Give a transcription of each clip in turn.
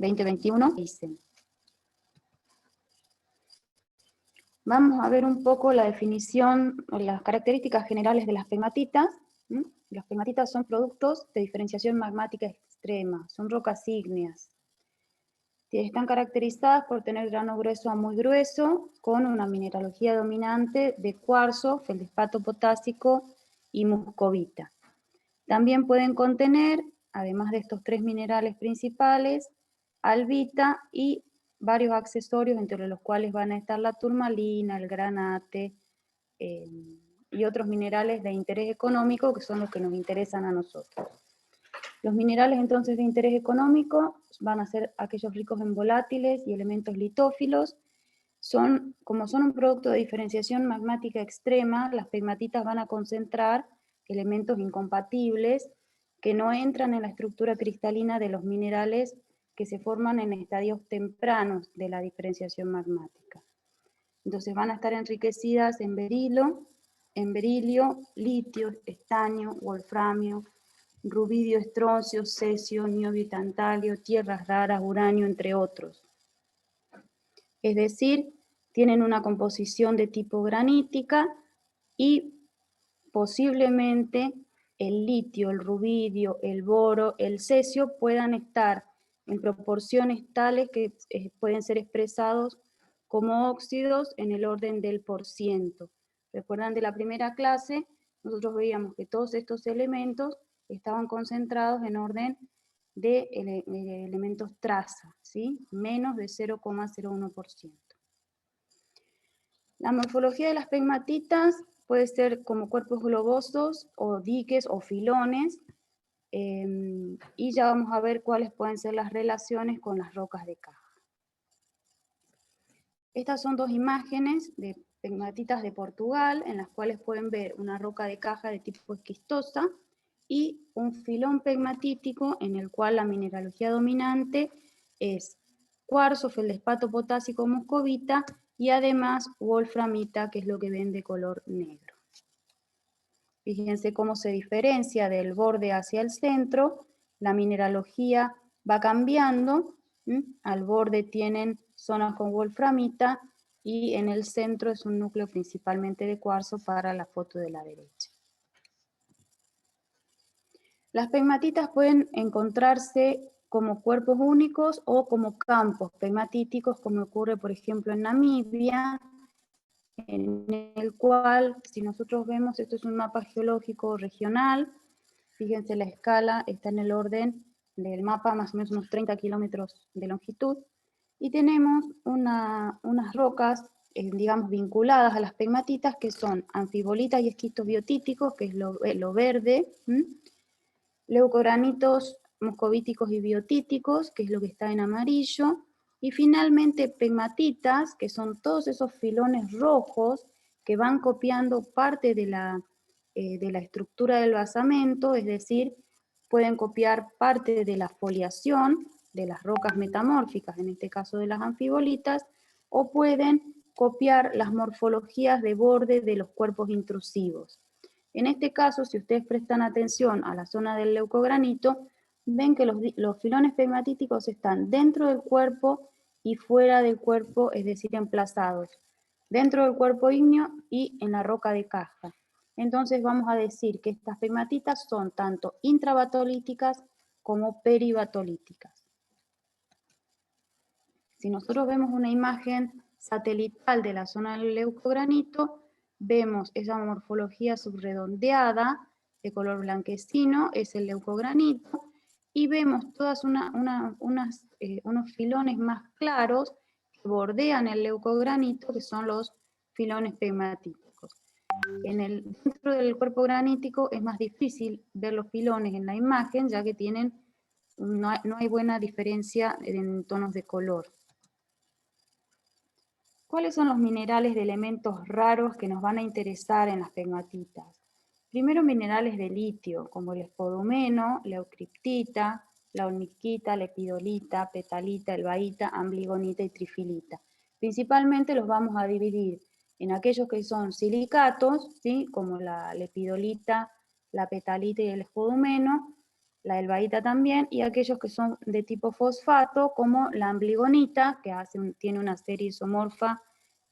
2021, dicen. Vamos a ver un poco la definición, o las características generales de las pegmatitas. Las pegmatitas son productos de diferenciación magmática extrema, son rocas ígneas. Están caracterizadas por tener grano grueso a muy grueso, con una mineralogía dominante de cuarzo, feldespato potásico y muscovita. También pueden contener, además de estos tres minerales principales, albita y varios accesorios, entre los cuales van a estar la turmalina, el granate y otros minerales de interés económico, que son los que nos interesan a nosotros. Los minerales entonces de interés económico van a ser aquellos ricos en volátiles y elementos litófilos. Como son un producto de diferenciación magmática extrema, las pegmatitas van a concentrar elementos incompatibles que no entran en la estructura cristalina de los minerales que se forman en estadios tempranos de la diferenciación magmática. Entonces van a estar enriquecidas en berilio, litio, estaño, wolframio, rubidio, estroncio, cesio, niobio y tantalio, tierras raras, uranio, entre otros. Es decir, tienen una composición de tipo granítica y posiblemente el litio, el rubidio, el boro, el cesio puedan estar en proporciones tales que pueden ser expresados como óxidos en el orden del %. Recuerdan de la primera clase, nosotros veíamos que todos estos elementos estaban concentrados en orden de elementos traza, ¿sí? Menos de 0,01%. La morfología de las pegmatitas puede ser como cuerpos globosos o diques o filones, y ya vamos a ver cuáles pueden ser las relaciones con las rocas de caja. Estas son dos imágenes de pegmatitas de Portugal, en las cuales pueden ver una roca de caja de tipo esquistosa y un filón pegmatítico en el cual la mineralogía dominante es cuarzo, feldespato potásico, muscovita y además wolframita, que es lo que ven de color negro. Fíjense cómo se diferencia del borde hacia el centro, la mineralogía va cambiando, al borde tienen zonas con wolframita y en el centro es un núcleo principalmente de cuarzo para la foto de la derecha. Las pegmatitas pueden encontrarse como cuerpos únicos o como campos pegmatíticos, como ocurre por ejemplo en Namibia, en el cual, si nosotros vemos, esto es un mapa geológico regional, fíjense la escala, está en el orden del mapa, más o menos unos 30 kilómetros de longitud, y tenemos unas rocas, digamos, vinculadas a las pegmatitas, que son anfibolitas y esquistos biotíticos, que es lo verde, leucogranitos muscovíticos y biotíticos, que es lo que está en amarillo, y finalmente pegmatitas, que son todos esos filones rojos que van copiando parte de la estructura del basamento, es decir, pueden copiar parte de la foliación de las rocas metamórficas, en este caso de las anfibolitas, o pueden copiar las morfologías de borde de los cuerpos intrusivos. En este caso, si ustedes prestan atención a la zona del leucogranito, ven que los filones pegmatíticos están dentro del cuerpo y fuera del cuerpo, es decir, emplazados dentro del cuerpo ígneo y en la roca de caja. Entonces vamos a decir que estas pegmatitas son tanto intrabatolíticas como peribatolíticas. Si nosotros vemos una imagen satelital de la zona del leucogranito, vemos esa morfología subredondeada de color blanquecino, es el leucogranito, y vemos todas unos filones más claros que bordean el leucogranito, que son los filones pegmatíticos. Dentro del cuerpo granítico es más difícil ver los filones en la imagen, ya que no hay buena diferencia en tonos de color. ¿Cuáles son los minerales de elementos raros que nos van a interesar en las pegmatitas? Primero, minerales de litio, como el espodumeno, la eucriptita, la olmizquita, la epidolita, petalita, elbaíta, ambligonita y trifilita. Principalmente los vamos a dividir en aquellos que son silicatos, ¿sí? Como la epidolita, la petalita y el espodumeno, la elbaíta también, y aquellos que son de tipo fosfato, como la ambligonita, que tiene una serie isomorfa,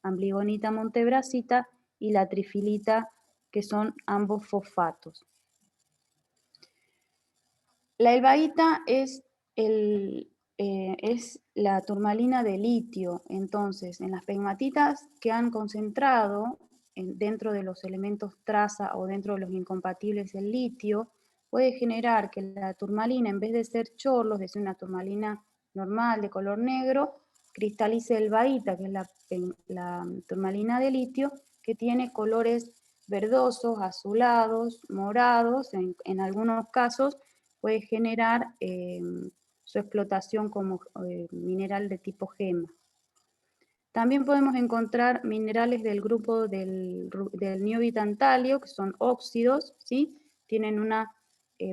ambligonita montebrasita, y la trifilita, que son ambos fosfatos. La elbaíta es la turmalina de litio. Entonces, en las pegmatitas que han concentrado dentro de los elementos traza o dentro de los incompatibles del litio, puede generar que la turmalina, en vez de ser chorlos, de ser una turmalina normal de color negro, cristalice elbaíta, que es la turmalina de litio, que tiene colores verdosos, azulados, morados, en algunos casos puede generar su explotación como mineral de tipo gema. También podemos encontrar minerales del grupo del niobitantalio, que son óxidos, ¿sí? Tienen una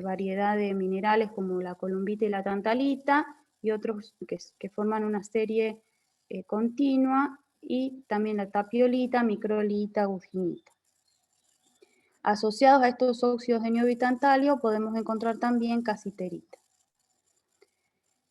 variedad de minerales como la columbita y la tantalita, y otros que forman una serie continua, y también la tapiolita, microlita, guginita. Asociados a estos óxidos de niobitantalio podemos encontrar también casiterita.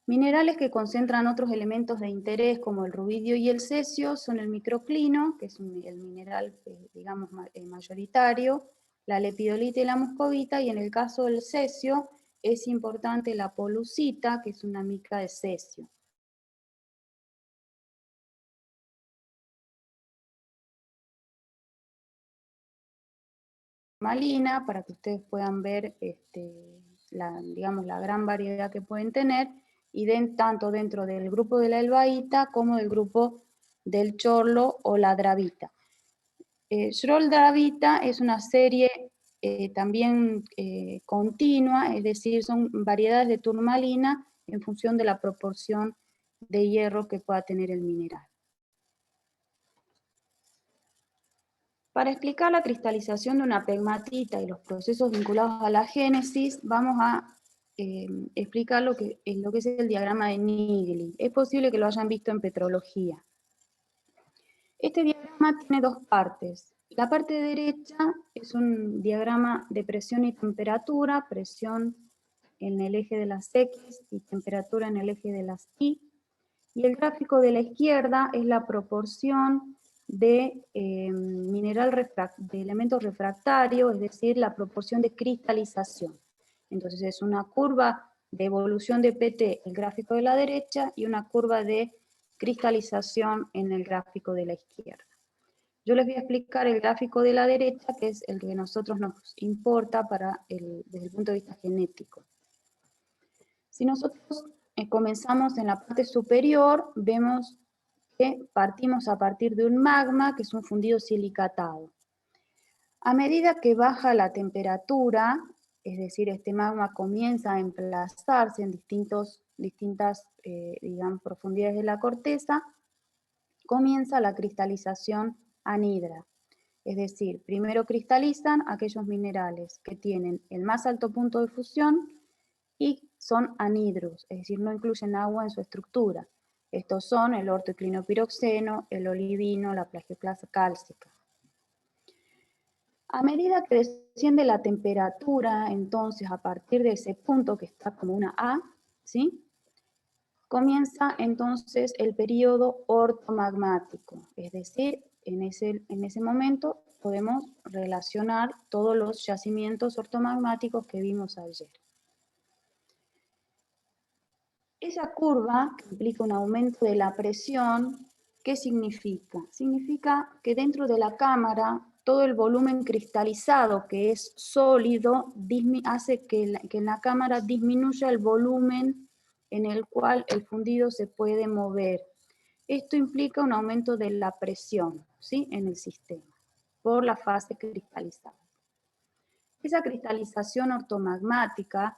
Minerales que concentran otros elementos de interés como el rubidio y el cesio son el microclino, que es el mineral digamos, mayoritario, la lepidolita y la moscovita, y en el caso del cesio es importante la polucita, que es una mica de cesio. Malina, para que ustedes puedan ver digamos, la gran variedad que pueden tener, y tanto dentro del grupo de la elbaíta como del grupo del chorlo o la dravita. Schroll-dravita es una serie también continua, es decir, son variedades de turmalina en función de la proporción de hierro que pueda tener el mineral. Para explicar la cristalización de una pegmatita y los procesos vinculados a la génesis, vamos a explicar lo que es el diagrama de Nigli. Es posible que lo hayan visto en petrología. Este diagrama tiene dos partes. La parte derecha es un diagrama de presión y temperatura, presión en el eje de las X y temperatura en el eje de las Y. Y el gráfico de la izquierda es la proporción de de elementos refractarios, es decir, la proporción de cristalización. Entonces es una curva de evolución de PT, el gráfico de la derecha, y una curva de cristalización en el gráfico de la izquierda. Yo les voy a explicar el gráfico de la derecha, que es el que a nosotros nos importa desde el punto de vista genético. Si nosotros comenzamos en la parte superior, vemos que partimos a partir de un magma, que es un fundido silicatado. A medida que baja la temperatura, es decir, este magma comienza a emplazarse en distintas digamos, profundidades de la corteza, comienza la cristalización anhidra. Es decir, primero cristalizan aquellos minerales que tienen el más alto punto de fusión y son anhidros, es decir, no incluyen agua en su estructura. Estos son el ortoclinopiroxeno, el olivino, la plagioclasa cálcica. A medida que desciende la temperatura, entonces, a partir de ese punto que está como una A, ¿sí? Comienza entonces el periodo ortomagmático, es decir, en ese momento podemos relacionar todos los yacimientos ortomagmáticos que vimos ayer. Esa curva, que implica un aumento de la presión, ¿qué significa? Significa que dentro de la cámara todo el volumen cristalizado que es sólido hace que en la cámara disminuya el volumen en el cual el fundido se puede mover. Esto implica un aumento de la presión, ¿sí?, en el sistema, por la fase cristalizada. Esa cristalización ortomagmática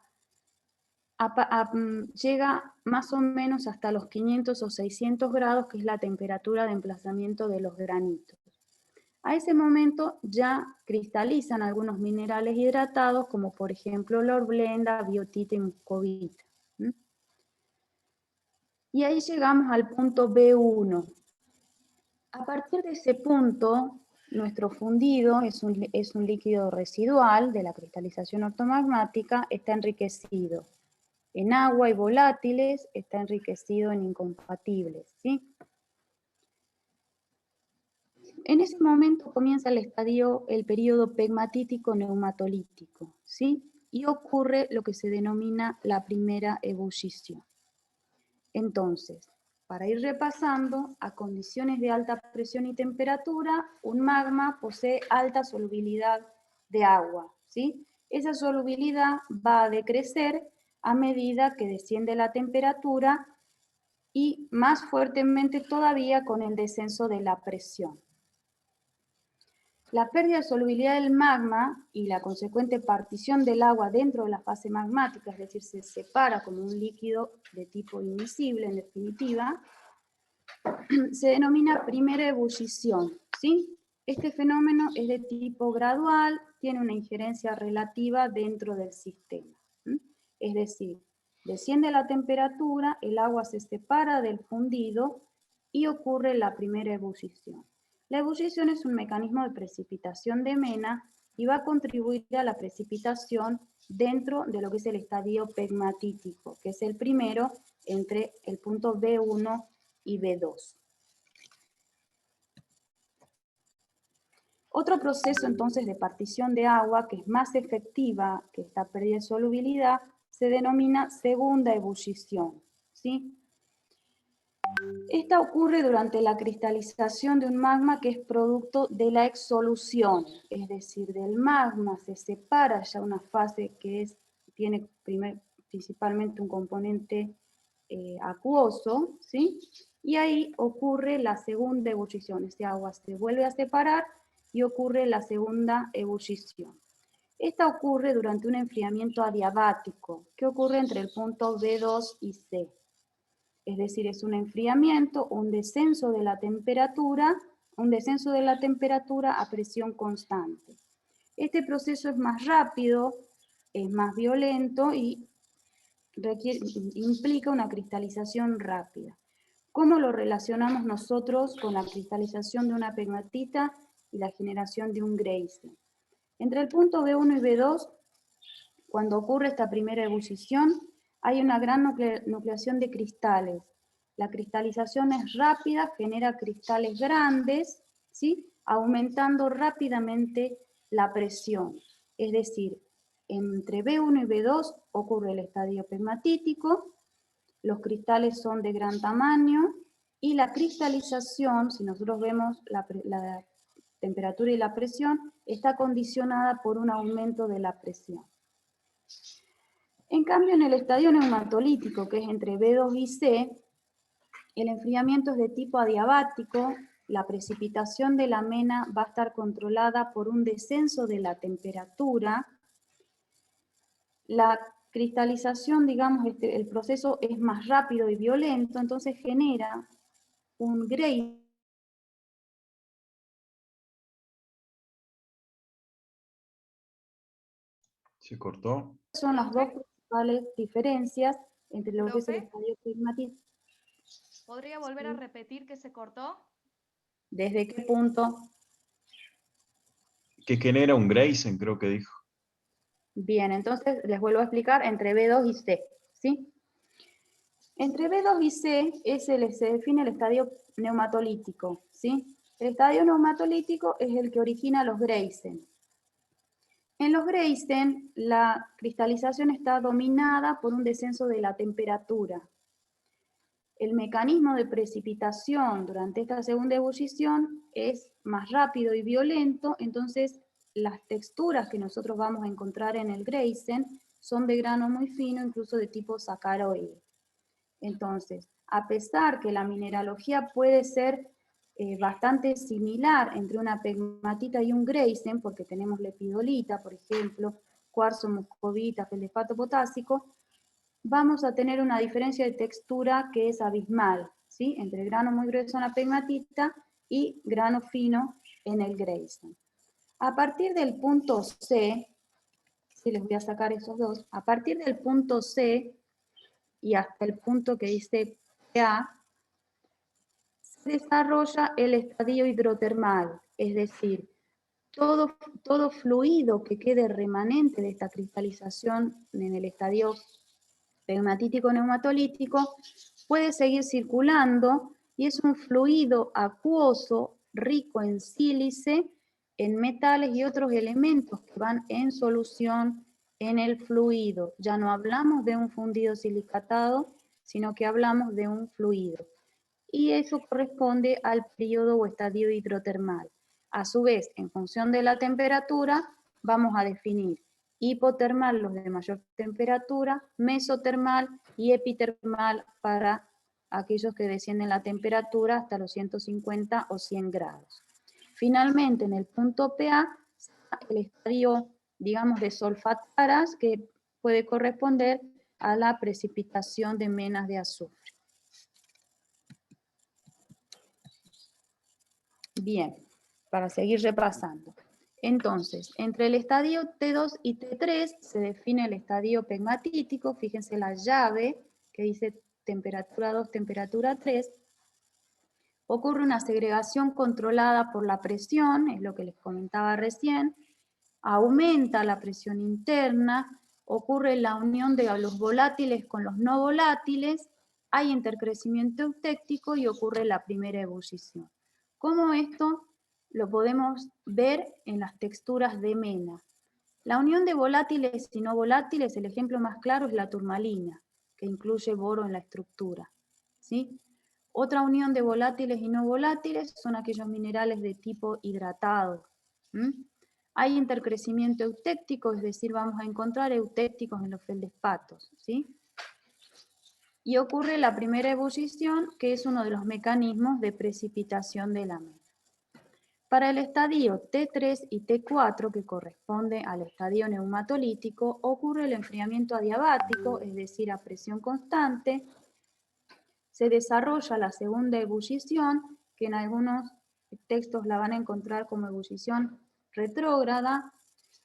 llega más o menos hasta los 500 o 600 grados, que es la temperatura de emplazamiento de los granitos. A ese momento ya cristalizan algunos minerales hidratados, como por ejemplo la horblenda, biotita y muscovita. Y ahí llegamos al punto B1. A partir de ese punto, nuestro fundido es un líquido residual de la cristalización ortomagmática, está enriquecido en agua y volátiles, está enriquecido en incompatibles, ¿sí? En ese momento comienza el periodo pegmatítico neumatolítico, ¿sí? Y ocurre lo que se denomina la primera ebullición. Entonces, para ir repasando, a condiciones de alta presión y temperatura, un magma posee alta solubilidad de agua, ¿sí? Esa solubilidad va a decrecer a medida que desciende la temperatura y más fuertemente todavía con el descenso de la presión. La pérdida de solubilidad del magma y la consecuente partición del agua dentro de la fase magmática, es decir, se separa como un líquido de tipo inmisible en definitiva, se denomina primera ebullición, ¿sí? Este fenómeno es de tipo gradual, tiene una injerencia relativa dentro del sistema. Es decir, desciende la temperatura, el agua se separa del fundido y ocurre la primera ebullición. La ebullición es un mecanismo de precipitación de mena y va a contribuir a la precipitación dentro de lo que es el estadio pegmatítico, que es el primero entre el punto B1 y B2. Otro proceso entonces de partición de agua que es más efectiva que esta pérdida de solubilidad se denomina segunda ebullición, ¿sí? Esta ocurre durante la cristalización de un magma que es producto de la exsolución, es decir, del magma se separa ya una fase que tiene principalmente un componente acuoso, ¿sí? Y ahí ocurre la segunda ebullición, este agua se vuelve a separar y ocurre la segunda ebullición. Esta ocurre durante un enfriamiento adiabático, que ocurre entre el punto B2 y C. Es decir, es un enfriamiento, un descenso de la temperatura a presión constante. Este proceso es más rápido, es más violento y implica una cristalización rápida. ¿Cómo lo relacionamos nosotros con la cristalización de una pegmatita y la generación de un Greisen? Entre el punto B1 y B2, cuando ocurre esta primera ebullición, hay una gran nucleación de cristales. La cristalización es rápida, genera cristales grandes, ¿sí? Aumentando rápidamente la presión. Es decir, entre B1 y B2 ocurre el estadio pegmatítico, los cristales son de gran tamaño y la cristalización, si nosotros vemos la temperatura y la presión, está condicionada por un aumento de la presión. En cambio, en el estadio neumatolítico, que es entre B2 y C, el enfriamiento es de tipo adiabático, la precipitación de la mena va a estar controlada por un descenso de la temperatura, la cristalización, digamos, el proceso es más rápido y violento, entonces genera un Greisen. ¿Se cortó? Son las dos principales diferencias entre lo que es el estadio pegmático. ¿Podría volver a repetir que se cortó? ¿Desde qué punto? Que genera un Greisen, creo que dijo. Bien, entonces les vuelvo a explicar entre B2 y C, ¿sí? Entre B2 y C se define el estadio neumatolítico, ¿sí? El estadio neumatolítico es el que origina los Greisen. En los Greisen, la cristalización está dominada por un descenso de la temperatura. El mecanismo de precipitación durante esta segunda ebullición es más rápido y violento, entonces las texturas que nosotros vamos a encontrar en el Greisen son de grano muy fino, incluso de tipo sacaroide. Entonces, a pesar que la mineralogía puede ser bastante similar entre una pegmatita y un Greisen, porque tenemos lepidolita, por ejemplo, cuarzo, muscovita, feldspato potásico, vamos a tener una diferencia de textura que es abismal, ¿sí? Entre grano muy grueso en la pegmatita y grano fino en el Greisen. A partir del punto C, si les voy a sacar esos dos, a partir del punto C y hasta el punto que dice A, se desarrolla el estadio hidrotermal, es decir, todo fluido que quede remanente de esta cristalización en el estadio pegmatítico neumatolítico puede seguir circulando y es un fluido acuoso rico en sílice, en metales y otros elementos que van en solución en el fluido. Ya no hablamos de un fundido silicatado, sino que hablamos de un fluido. Y eso corresponde al periodo o estadio hidrotermal. A su vez, en función de la temperatura, vamos a definir hipotermal, los de mayor temperatura, mesotermal y epitermal para aquellos que descienden la temperatura hasta los 150 o 100 grados. Finalmente, en el punto PA, el estadio, digamos, de solfataras, que puede corresponder a la precipitación de menas de azufre. Bien, para seguir repasando. Entonces, entre el estadio T2 y T3 se define el estadio pegmatítico. Fíjense la llave que dice temperatura 2, temperatura 3. Ocurre una segregación controlada por la presión, es lo que les comentaba recién. Aumenta la presión interna, ocurre la unión de los volátiles con los no volátiles, hay intercrecimiento eutéctico y ocurre la primera ebullición. ¿Cómo esto lo podemos ver en las texturas de mena? La unión de volátiles y no volátiles, el ejemplo más claro es la turmalina, que incluye boro en la estructura, ¿sí? Otra unión de volátiles y no volátiles son aquellos minerales de tipo hidratado. Hay intercrecimiento eutéctico, es decir, vamos a encontrar eutécticos en los feldespatos, ¿sí? Y ocurre la primera ebullición, que es uno de los mecanismos de precipitación de la mena. Para el estadio T3 y T4, que corresponde al estadio neumatolítico, ocurre el enfriamiento adiabático, es decir, a presión constante. Se desarrolla la segunda ebullición, que en algunos textos la van a encontrar como ebullición retrógrada.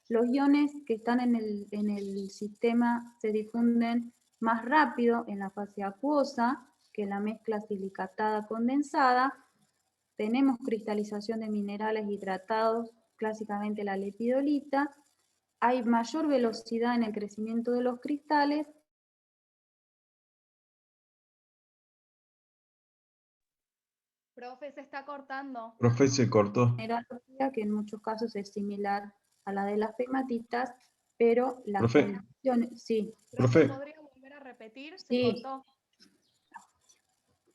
Los iones que están en el sistema se difunden más rápido en la fase acuosa que la mezcla silicatada condensada. Tenemos cristalización de minerales hidratados, clásicamente la lepidolita. Hay mayor velocidad en el crecimiento de los cristales. Profe, se está cortando. Profe, se cortó. Mineralogía, que en muchos casos es similar a la de las pegmatitas, pero las Profe. condiciones, sí. Profe. ¿Podría volver a repetir? Se Sí. cortó.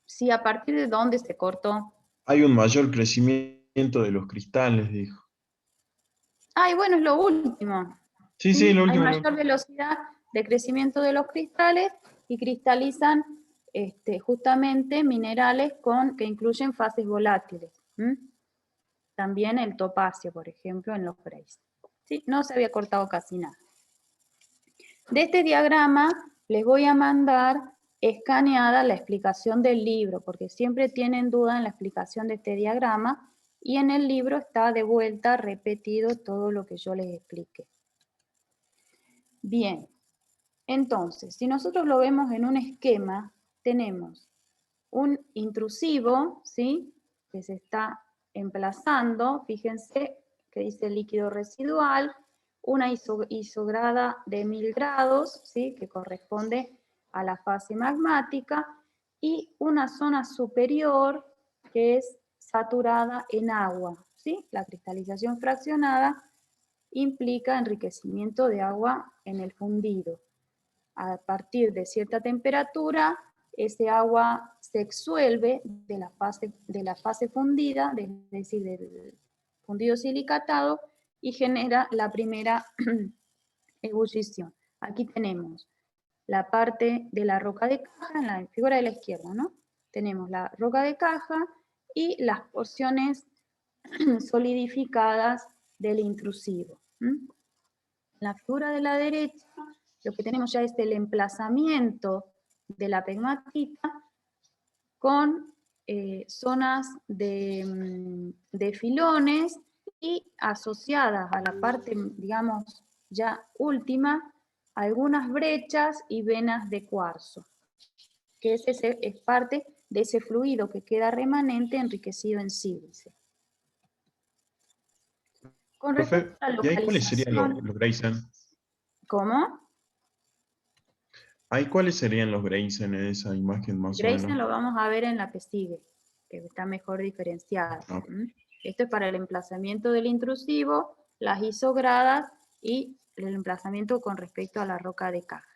Sí, ¿a partir de dónde se cortó? Hay un mayor crecimiento de los cristales, dijo. Ay, bueno, es lo último. Sí, sí, lo Hay último. mayor velocidad de crecimiento de los cristales y cristalizan justamente minerales que incluyen fases volátiles. También el topacio, por ejemplo, en los Grace. ¿Sí? No se había cortado casi nada. De este diagrama les voy a mandar escaneada la explicación del libro, porque siempre tienen duda en la explicación de este diagrama, y en el libro está de vuelta repetido todo lo que yo les expliqué. Bien, entonces, si nosotros lo vemos en un esquema, tenemos un intrusivo, ¿sí?, que se está emplazando, fíjense que dice líquido residual, una isograda de 1000 grados, ¿sí?, que corresponde a la fase magmática, y una zona superior que es saturada en agua, ¿sí? La cristalización fraccionada implica enriquecimiento de agua en el fundido. A partir de cierta temperatura, ese agua se exsuelve de la fase fundida, es decir, del fundido silicatado, y genera la primera ebullición. Aquí tenemos la parte de la roca de caja, en la figura de la izquierda, ¿no? Tenemos la roca de caja y las porciones solidificadas del intrusivo. En la figura de la derecha, lo que tenemos ya es el emplazamiento de la pegmatita con zonas de filones y asociadas a la parte, digamos, ya última, algunas brechas y venas de cuarzo, que es parte de ese fluido que queda remanente enriquecido en sílice. Con Profe, respecto a la ¿y ahí cuáles serían localización, los Grayson? ¿cómo? ¿Ahí cuáles serían los Grayson en esa imagen más o Grayson menos? lo vamos a ver en la que sigue, que está mejor diferenciada. Ah, ok. Esto es para el emplazamiento del intrusivo, las isogradas y el emplazamiento con respecto a la roca de caja.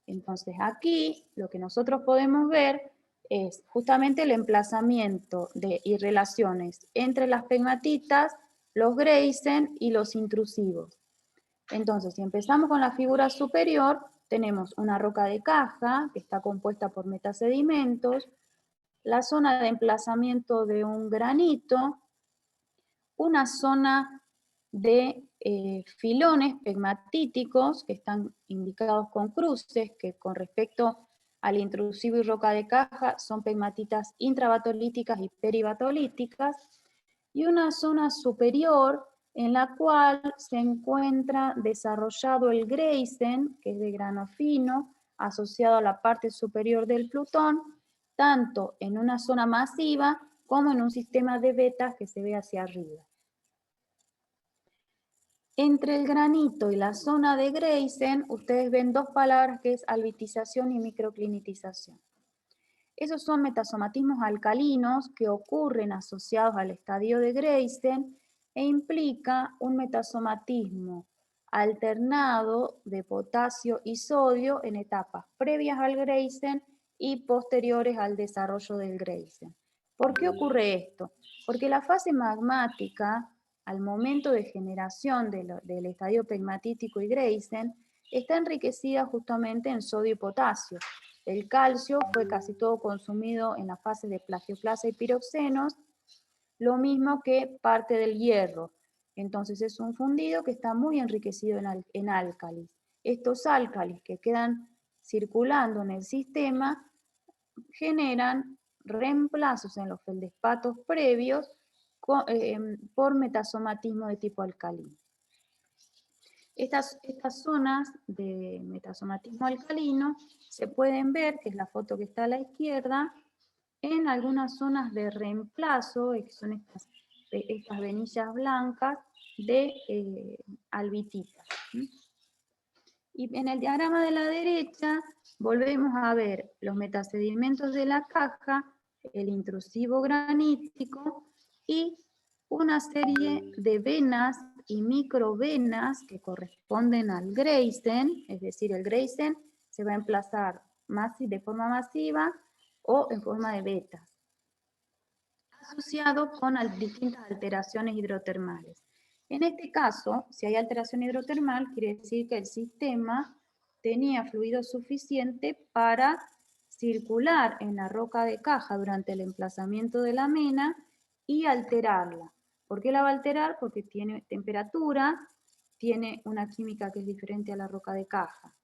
Entonces aquí lo que nosotros podemos ver es justamente el emplazamiento y relaciones entre las pegmatitas, los Grayson y los intrusivos. Entonces, si empezamos con la figura superior, tenemos una roca de caja que está compuesta por metasedimentos, la zona de emplazamiento de un granito, una zona de filones pegmatíticos que están indicados con cruces, que con respecto al intrusivo y roca de caja son pegmatitas intrabatolíticas y peribatolíticas, y una zona superior en la cual se encuentra desarrollado el Grayson, que es de grano fino, asociado a la parte superior del Plutón, tanto en una zona masiva como en un sistema de vetas que se ve hacia arriba. Entre el granito y la zona de Grayson, ustedes ven dos palabras que es albitización y microclinitización. Esos son metasomatismos alcalinos que ocurren asociados al estadio de Grayson e implica un metasomatismo alternado de potasio y sodio en etapas previas al Grayson y posteriores al desarrollo del Grayson. ¿Por qué ocurre esto? Porque la fase magmática, al momento de generación del estadio pegmatítico y Grayson, está enriquecida justamente en sodio y potasio. El calcio fue casi todo consumido en la fase de plagioplasa y piroxenos, lo mismo que parte del hierro. Entonces es un fundido que está muy enriquecido en álcalis. Estos álcalis que quedan circulando en el sistema generan reemplazos en los feldespatos previos por metasomatismo de tipo alcalino. Estas zonas de metasomatismo alcalino se pueden ver, que es la foto que está a la izquierda, en algunas zonas de reemplazo, que son estas venillas blancas de albititas. Y en el diagrama de la derecha volvemos a ver los metasedimentos de la caja, el intrusivo granítico y una serie de venas y microvenas que corresponden al Grayson, es decir, el Grayson se va a emplazar de forma masiva o en forma de vetas, asociado con distintas alteraciones hidrotermales. En este caso, si hay alteración hidrotermal, quiere decir que el sistema tenía fluido suficiente para circular en la roca de caja durante el emplazamiento de la mena y alterarla. ¿Por qué la va a alterar? Porque tiene temperatura, tiene una química que es diferente a la roca de caja.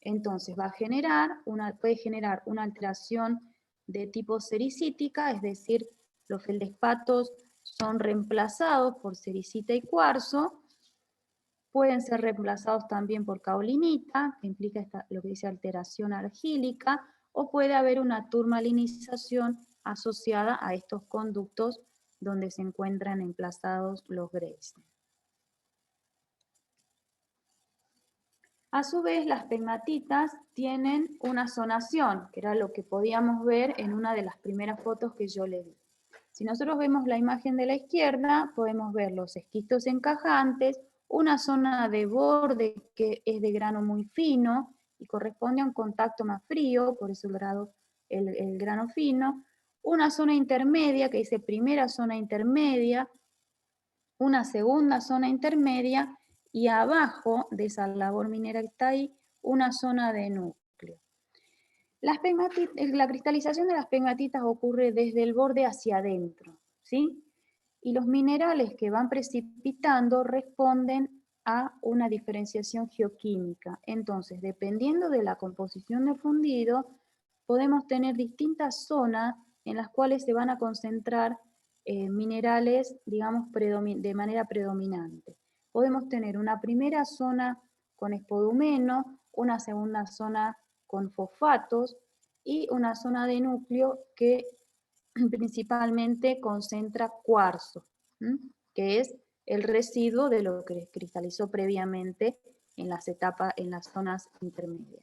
Entonces puede generar una alteración de tipo sericítica, es decir, los feldespatos son reemplazados por sericita y cuarzo, pueden ser reemplazados también por caolinita, que implica lo que dice alteración argílica, o puede haber una turmalinización asociada a estos conductos donde se encuentran emplazados los Grayson. A su vez, las pegmatitas tienen una zonación, que era lo que podíamos ver en una de las primeras fotos que yo le di. Si nosotros vemos la imagen de la izquierda, podemos ver los esquistos encajantes, una zona de borde que es de grano muy fino y corresponde a un contacto más frío, por eso el grano fino, una zona intermedia que dice primera zona intermedia, una segunda zona intermedia y abajo de esa labor minera que está ahí, una zona de núcleo. La cristalización de las pegmatitas ocurre desde el borde hacia adentro, ¿sí? Y los minerales que van precipitando responden a una diferenciación geoquímica. Entonces, dependiendo de la composición del fundido, podemos tener distintas zonas en las cuales se van a concentrar minerales, digamos, de manera predominante. Podemos tener una primera zona con espodumeno, una segunda zona con fosfatos y una zona de núcleo que principalmente concentra cuarzo, que es el residuo de lo que cristalizó previamente en las etapas, en las zonas intermedias.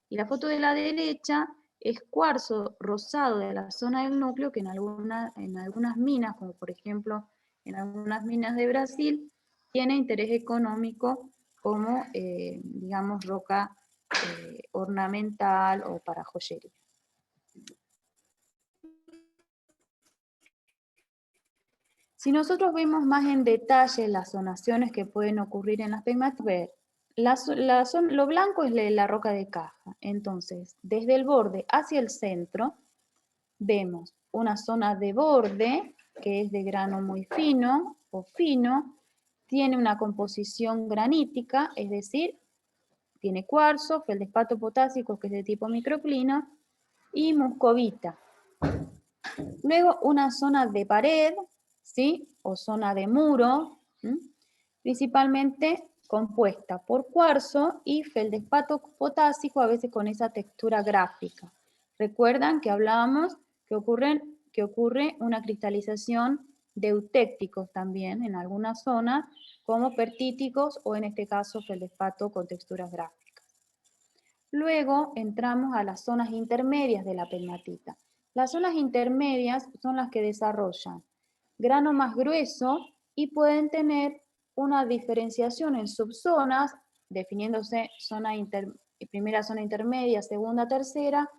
Y la foto de la derecha es cuarzo rosado de la zona del núcleo que en algunas minas, como por ejemplo en algunas minas de Brasil, tiene interés económico como, digamos, roca ornamental o para joyería. Si nosotros vemos más en detalle las zonaciones que pueden ocurrir en las pegmatitas, lo blanco es la roca de caja. Entonces, desde el borde hacia el centro, vemos una zona de borde, que es de grano muy fino o fino, tiene una composición granítica, es decir, tiene cuarzo, feldespato potásico, que es de tipo microclina, y muscovita. Luego una zona de pared, ¿sí? O zona de muro, ¿sí? Principalmente compuesta por cuarzo y feldespato potásico, a veces con esa textura gráfica. Recuerdan que hablábamos que ocurre una cristalización de eutécticos también en algunas zonas, como pertíticos o en este caso feldespato con texturas gráficas. Luego entramos a las zonas intermedias de la pegmatita. Las zonas intermedias son las que desarrollan grano más grueso y pueden tener una diferenciación en subzonas, definiéndose primera zona intermedia, segunda, tercera,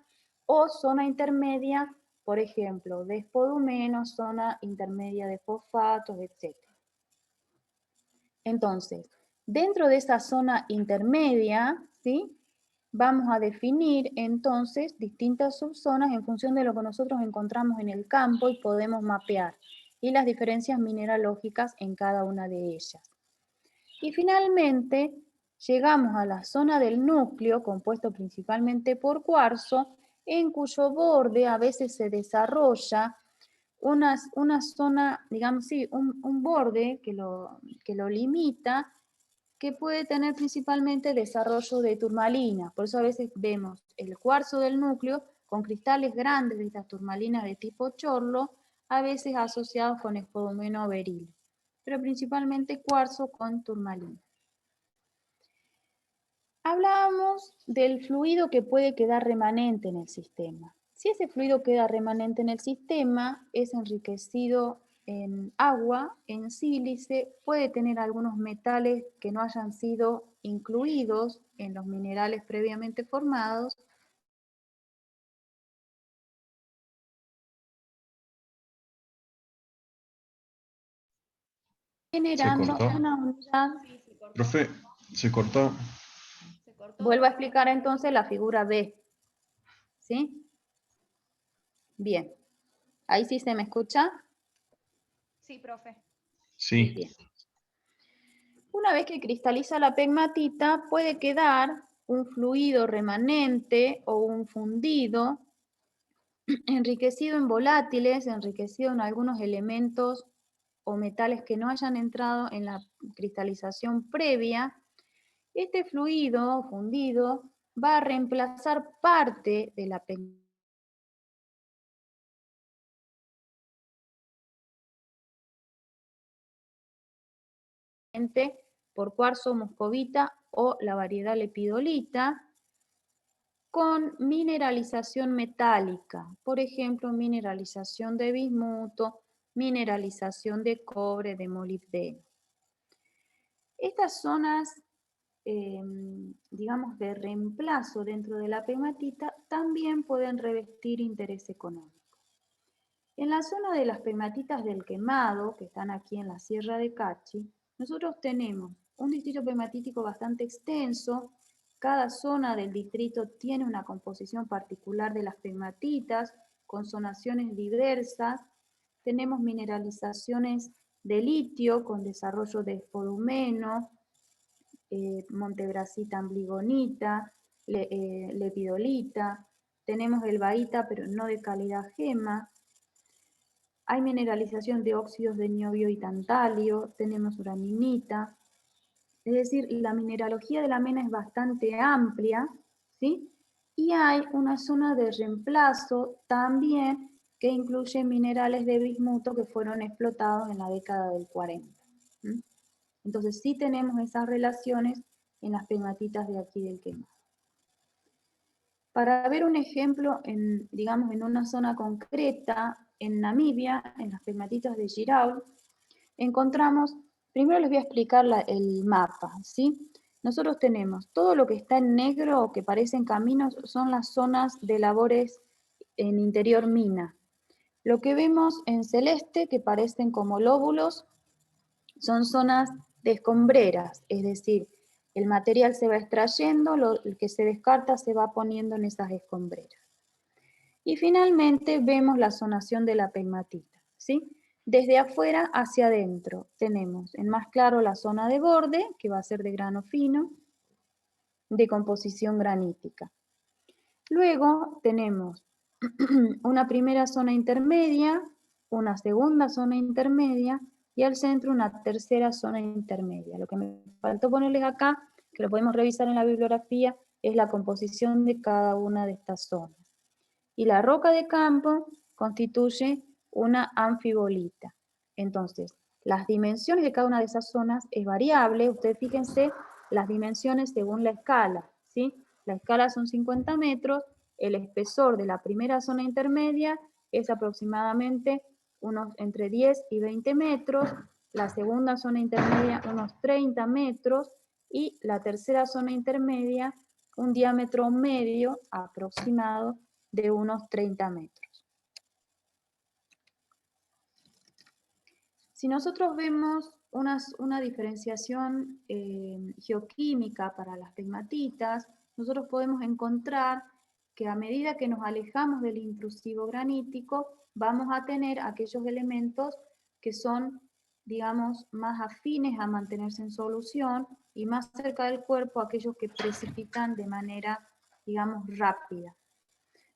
o zona intermedia, por ejemplo, de espodumeno, zona intermedia de fosfatos, etc. Entonces, dentro de esa zona intermedia, ¿sí? Vamos a definir entonces distintas subzonas en función de lo que nosotros encontramos en el campo y podemos mapear, y las diferencias mineralógicas en cada una de ellas. Y finalmente, llegamos a la zona del núcleo, compuesto principalmente por cuarzo, en cuyo borde a veces se desarrolla una zona, digamos, sí, un borde que lo limita, que puede tener principalmente desarrollo de turmalina. Por eso a veces vemos el cuarzo del núcleo con cristales grandes de estas turmalinas de tipo chorlo, a veces asociados con espodumeno beril, pero principalmente cuarzo con turmalina. Hablábamos del fluido que puede quedar remanente en el sistema. Si ese fluido queda remanente en el sistema, es enriquecido en agua, en sílice, puede tener algunos metales que no hayan sido incluidos en los minerales previamente formados, generando una unidad. Profe, se cortó. ¿Se cortó? Vuelvo a explicar entonces la figura B. ¿Sí? Bien. ¿Ahí sí se me escucha? Sí, profe. Sí. Bien. Una vez que cristaliza la pegmatita, puede quedar un fluido remanente o un fundido enriquecido en volátiles, enriquecido en algunos elementos o metales que no hayan entrado en la cristalización previa. Este fluido fundido va a reemplazar parte de la pegmatita por cuarzo muscovita o la variedad lepidolita, con mineralización metálica, por ejemplo, mineralización de bismuto, mineralización de cobre, de molibdeno. Estas zonas, digamos, de reemplazo dentro de la pegmatita también pueden revestir interés económico. En la zona de las pegmatitas del quemado, que están aquí en la Sierra de Cachi, nosotros tenemos un distrito pegmatítico bastante extenso. Cada zona del distrito tiene una composición particular de las pegmatitas, con zonaciones diversas. Tenemos mineralizaciones de litio con desarrollo de espodumeno, montebrasita ambligonita, lepidolita. Tenemos elbaíta, pero no de calidad gema. Hay mineralización de óxidos de niobio y tantalio, tenemos uraninita. Es decir, la mineralogía de la mena es bastante amplia, ¿sí? Y hay una zona de reemplazo también que incluye minerales de bismuto que fueron explotados en la década del 40. Entonces sí tenemos esas relaciones en las pegmatitas de aquí del quemado. Para ver un ejemplo, digamos, en una zona concreta, en Namibia, en las pegmatitas de Giraud, encontramos, primero les voy a explicar el mapa, ¿sí? Nosotros tenemos todo lo que está en negro, que parecen caminos, son las zonas de labores en interior mina. Lo que vemos en celeste, que parecen como lóbulos, son zonas de escombreras, es decir, el material se va extrayendo, lo que se descarta se va poniendo en esas escombreras. Y finalmente vemos la zonación de la pegmatita, ¿sí? Desde afuera hacia adentro tenemos en más claro la zona de borde, que va a ser de grano fino, de composición granítica. Luego tenemos una primera zona intermedia, una segunda zona intermedia y al centro una tercera zona intermedia. Lo que me faltó ponerles acá, que lo podemos revisar en la bibliografía, es la composición de cada una de estas zonas. Y la roca de campo constituye una anfibolita. Entonces, las dimensiones de cada una de esas zonas es variable. Ustedes fíjense las dimensiones según la escala, ¿sí? La escala son 50 metros, el espesor de la primera zona intermedia es aproximadamente unos entre 10 y 20 metros, la segunda zona intermedia unos 30 metros y la tercera zona intermedia un diámetro medio aproximado de unos 30 metros. Si nosotros vemos una diferenciación geoquímica para las pegmatitas, nosotros podemos encontrar que a medida que nos alejamos del intrusivo granítico, vamos a tener aquellos elementos que son, digamos, más afines a mantenerse en solución y más cerca del cuerpo aquellos que precipitan de manera, digamos, rápida.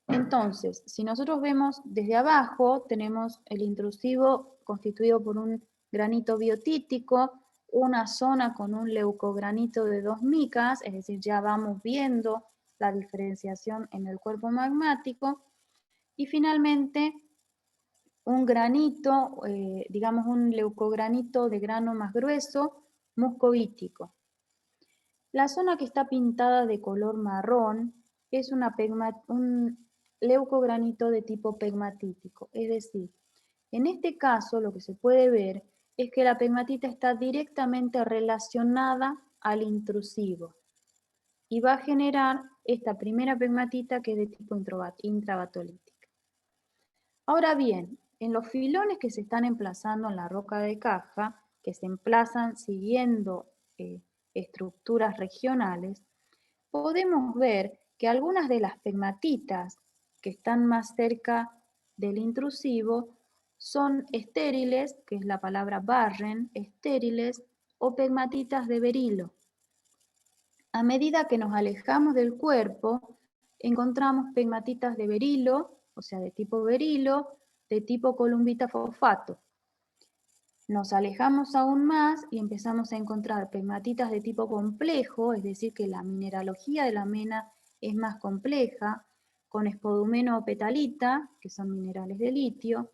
Entonces, si nosotros vemos desde abajo, tenemos el intrusivo constituido por un granito biotítico, una zona con un leucogranito de 2 micas, es decir, ya vamos viendo la diferenciación en el cuerpo magmático, y finalmente un granito, digamos un leucogranito de grano más grueso, muscovítico. La zona que está pintada de color marrón es un leucogranito de tipo pegmatítico, es decir, en este caso lo que se puede ver es que la pegmatita está directamente relacionada al intrusivo y va a generar esta primera pegmatita que es de tipo intrabatolítica. Ahora bien, en los filones que se están emplazando en la roca de caja, que se emplazan siguiendo estructuras regionales, podemos ver que algunas de las pegmatitas que están más cerca del intrusivo son estériles, que es la palabra barren, estériles, o pegmatitas de berilo. A medida que nos alejamos del cuerpo, encontramos pegmatitas de berilo, o sea, de tipo berilo, de tipo columbita fosfato. Nos alejamos aún más y empezamos a encontrar pegmatitas de tipo complejo, es decir, que la mineralogía de la mena es más compleja, con espodumeno o petalita, que son minerales de litio,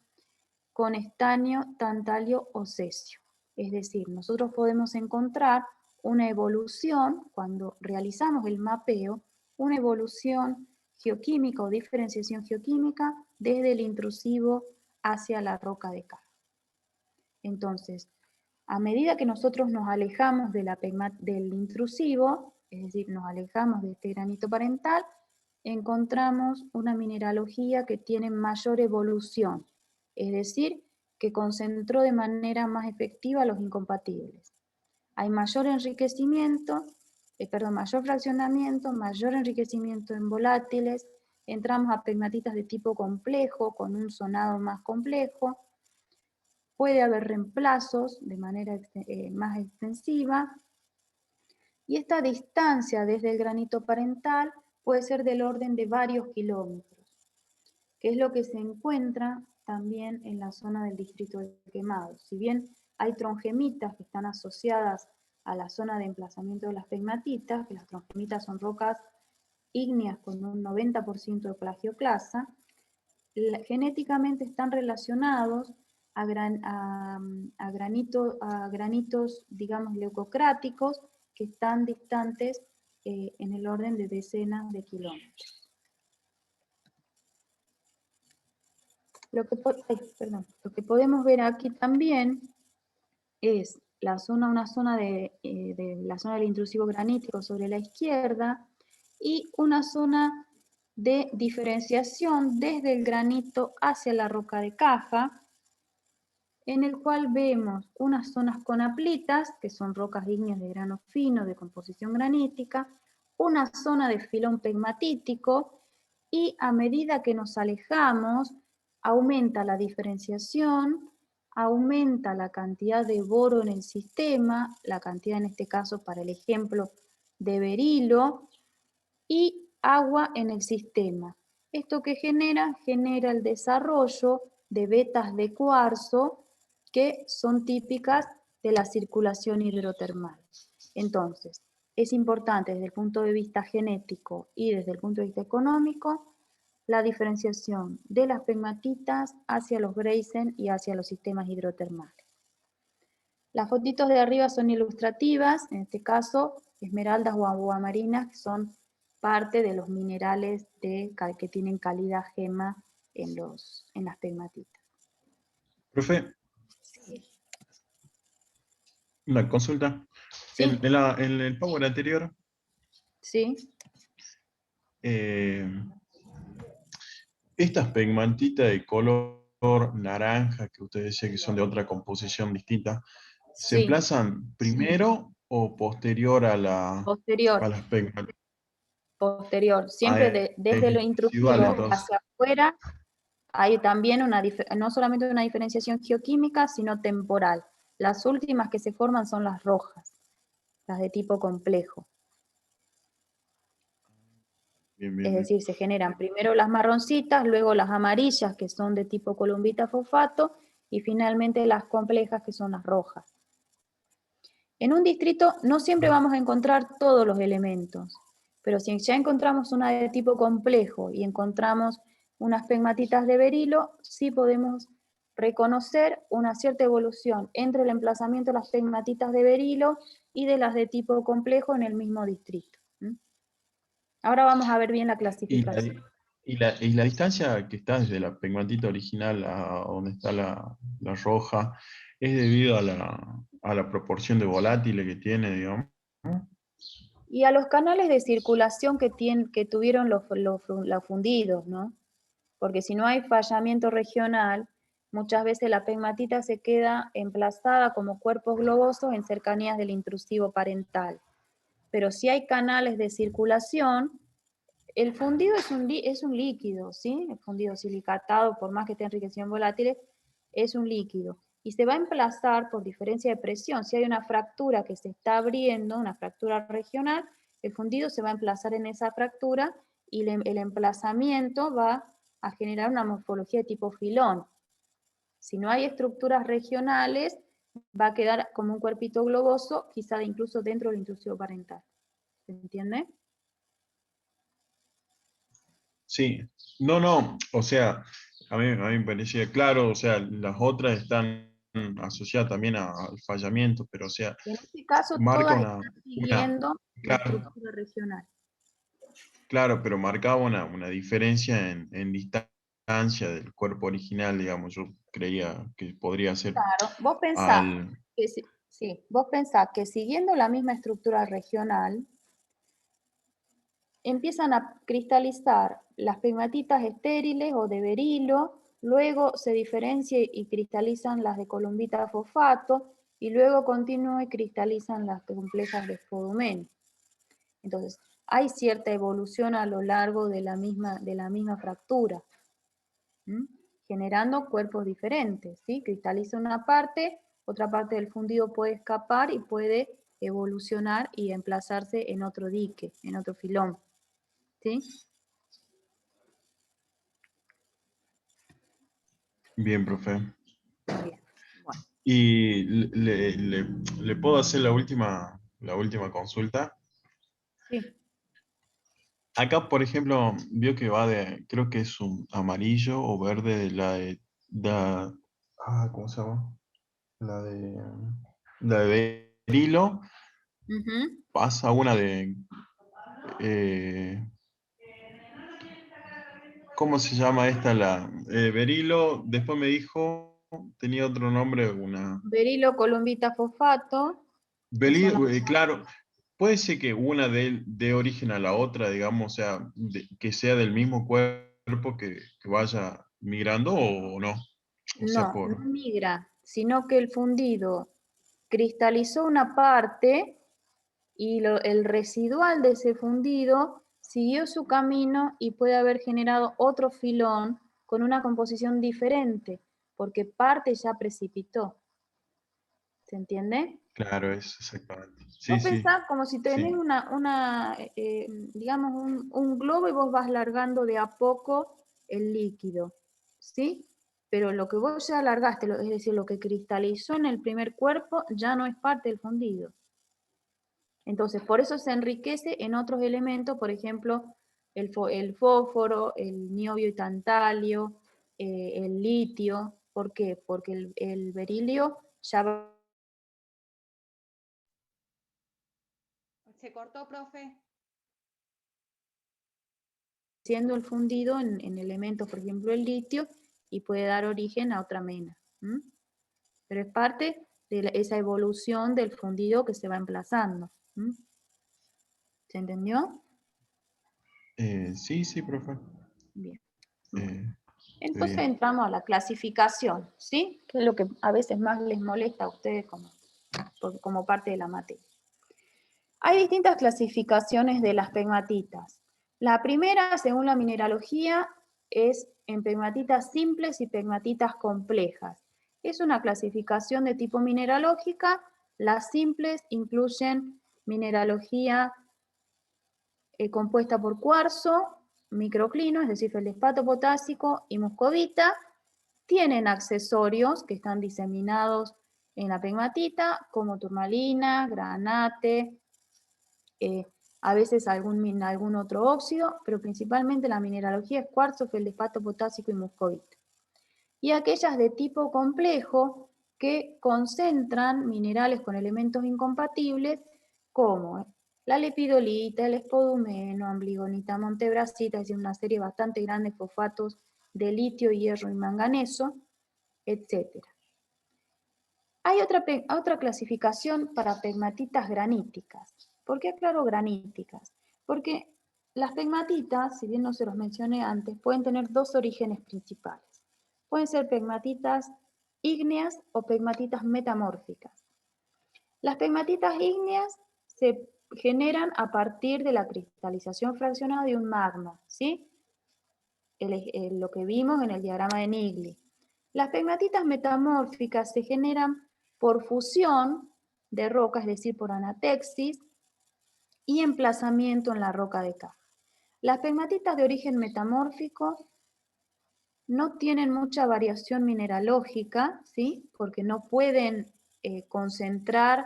con estaño, tantalio o cesio. Es decir, nosotros podemos encontrar una evolución, cuando realizamos el mapeo, una evolución geoquímica o diferenciación geoquímica desde el intrusivo hacia la roca de caja. Entonces, a medida que nosotros nos alejamos del intrusivo, es decir, nos alejamos de este granito parental, encontramos una mineralogía que tiene mayor evolución, es decir, que concentró de manera más efectiva los incompatibles. Hay mayor enriquecimiento, mayor fraccionamiento, mayor enriquecimiento en volátiles, entramos a pegmatitas de tipo complejo, con un sonado más complejo, puede haber reemplazos de manera más extensiva, y esta distancia desde el granito parental puede ser del orden de varios kilómetros, que es lo que se encuentra también en la zona del distrito de Quemado. Si bien hay trongemitas que están asociadas a la zona de emplazamiento de las pegmatitas, que las trongemitas son rocas ígneas con un 90% de plagioclasa, genéticamente están relacionados a granitos, digamos, leucocráticos que están distantes en el orden de decenas de kilómetros. Lo que podemos ver aquí también es una zona de la zona del intrusivo granítico sobre la izquierda y una zona de diferenciación desde el granito hacia la roca de caja, en el cual vemos unas zonas con aplitas, que son rocas ígneas de grano fino, de composición granítica, una zona de filón pegmatítico, y a medida que nos alejamos, aumenta la diferenciación, aumenta la cantidad de boro en el sistema, la cantidad en este caso para el ejemplo de berilo, y agua en el sistema. ¿Esto que genera? Genera el desarrollo de vetas de cuarzo que son típicas de la circulación hidrotermal. Entonces, es importante desde el punto de vista genético y desde el punto de vista económico la diferenciación de las pegmatitas hacia los Greisen y hacia los sistemas hidrotermales. Las fotitos de arriba son ilustrativas, en este caso esmeraldas o aguamarinas, que son parte de los minerales que tienen calidad gema en las pegmatitas. Profe, Sí. una consulta. Sí. En el Power anterior, Sí. estas pegmatitas de color naranja que usted decía que son de otra composición distinta, ¿se Sí. emplazan primero o posterior a Posterior. las pegmatitas? Posterior. Siempre desde lo intrusivo hacia afuera hay también no solamente una diferenciación geoquímica, sino temporal. Las últimas que se forman son las rojas, las de tipo complejo. Bien, bien, Es bien. decir, se generan primero las marroncitas, luego las amarillas, que son de tipo columbita fosfato, y finalmente las complejas, que son las rojas. En un distrito no siempre vamos a encontrar todos los elementos, pero si ya encontramos una de tipo complejo y encontramos unas pegmatitas de berilo, sí podemos reconocer una cierta evolución entre el emplazamiento de las pegmatitas de berilo y de las de tipo complejo en el mismo distrito. Ahora vamos a ver bien la clasificación. Y la distancia que está desde la pegmatita original a donde está la roja es debido a la proporción de volátiles que tiene, digamos. Y a los canales de circulación que tuvieron los fundidos, ¿no? Porque si no hay fallamiento regional, muchas veces la pegmatita se queda emplazada como cuerpos globosos en cercanías del intrusivo parental. Pero si hay canales de circulación, el fundido es un líquido, ¿sí? El fundido silicatado, por más que esté enriquecido en volátiles, es un líquido. Y se va a emplazar por diferencia de presión. Si hay una fractura que se está abriendo, una fractura regional, el fundido se va a emplazar en esa fractura y el emplazamiento va a generar una morfología de tipo filón. Si no hay estructuras regionales, va a quedar como un cuerpito globoso, quizá incluso dentro del intrusivo parental. ¿Se entiende? Sí, no, o sea, a mí me parecía claro, o sea, las otras están asociadas también al fallamiento, pero o sea, En este caso, marca todas están siguiendo la claro, estructura regional. claro, pero marcaba una diferencia en distancia del cuerpo original, digamos, yo creía que podría ser Claro, vos pensás al... que, vos pensás que siguiendo la misma estructura regional, empiezan a cristalizar las pegmatitas estériles o de berilo, luego se diferencian y cristalizan las de columbita fosfato, y luego continúan y cristalizan las complejas de spodumene. Entonces, hay cierta evolución a lo largo de la misma fractura, generando cuerpos diferentes, ¿sí? Cristaliza una parte, otra parte del fundido puede escapar y puede evolucionar y emplazarse en otro dique, en otro filón, ¿sí? Bien, profe. Bien, bueno. Y le puedo hacer la última consulta. Sí. Acá, por ejemplo, vio que va de, creo que es un amarillo o verde, ¿cómo se llama? La de berilo, Ujú. pasa una de, ¿cómo se llama esta? Berilo, después me dijo, tenía otro nombre, una... Berilo columbita fosfato, que son las... Claro, puede ser que una de origen a la otra, digamos, o sea, que sea del mismo cuerpo que vaya migrando o no. O sea, No, no por... migra, sino que el fundido cristalizó una parte y el residual de ese fundido siguió su camino y puede haber generado otro filón con una composición diferente, porque parte ya precipitó. ¿Se entiende? Claro, es exactamente. Sí, Vos sí, pensás como si tenés sí. digamos, un globo y vos vas largando de a poco el líquido, ¿sí? Pero lo que vos ya largaste, es decir, lo que cristalizó en el primer cuerpo, ya no es parte del fundido. Entonces, por eso se enriquece en otros elementos, por ejemplo, el fósforo, el niobio y tantalio, el litio. ¿Por qué? Porque el berilio ya va Se cortó, profe. siendo el fundido en elementos, por ejemplo, el litio, y puede dar origen a otra mena. ¿M? Pero es parte de esa evolución del fundido que se va emplazando. ¿M? ¿Se entendió? Sí, sí, profe. Bien. Estoy Entonces bien. entramos a la clasificación, ¿sí? Que es lo que a veces más les molesta a ustedes como parte de la materia. Hay distintas clasificaciones de las pegmatitas. La primera, según la mineralogía, es en pegmatitas simples y pegmatitas complejas. Es una clasificación de tipo mineralógica. Las simples incluyen mineralogía compuesta por cuarzo, microclino, es decir, feldespato potásico y muscovita. Tienen accesorios que están diseminados en la pegmatita, como turmalina, granate, a veces algún otro óxido, pero principalmente la mineralogía es cuarzo, feldespato potásico y muscovita. Y aquellas de tipo complejo que concentran minerales con elementos incompatibles como la lepidolita, el espodumeno, ambligonita, montebrasita, es decir, una serie bastante grande de fosfatos de litio, hierro y manganeso, etc. Hay otra clasificación para pegmatitas graníticas. ¿Por qué aclaro graníticas? Porque las pegmatitas, si bien no se los mencioné antes, pueden tener dos orígenes principales. Pueden ser pegmatitas ígneas o pegmatitas metamórficas. Las pegmatitas ígneas se generan a partir de la cristalización fraccionada de un magma, ¿sí? Lo que vimos en el diagrama de Nigli. Las pegmatitas metamórficas se generan por fusión de roca, es decir, por anatexis, y emplazamiento en la roca de caja. Las pegmatitas de origen metamórfico no tienen mucha variación mineralógica, ¿sí? Porque no pueden concentrar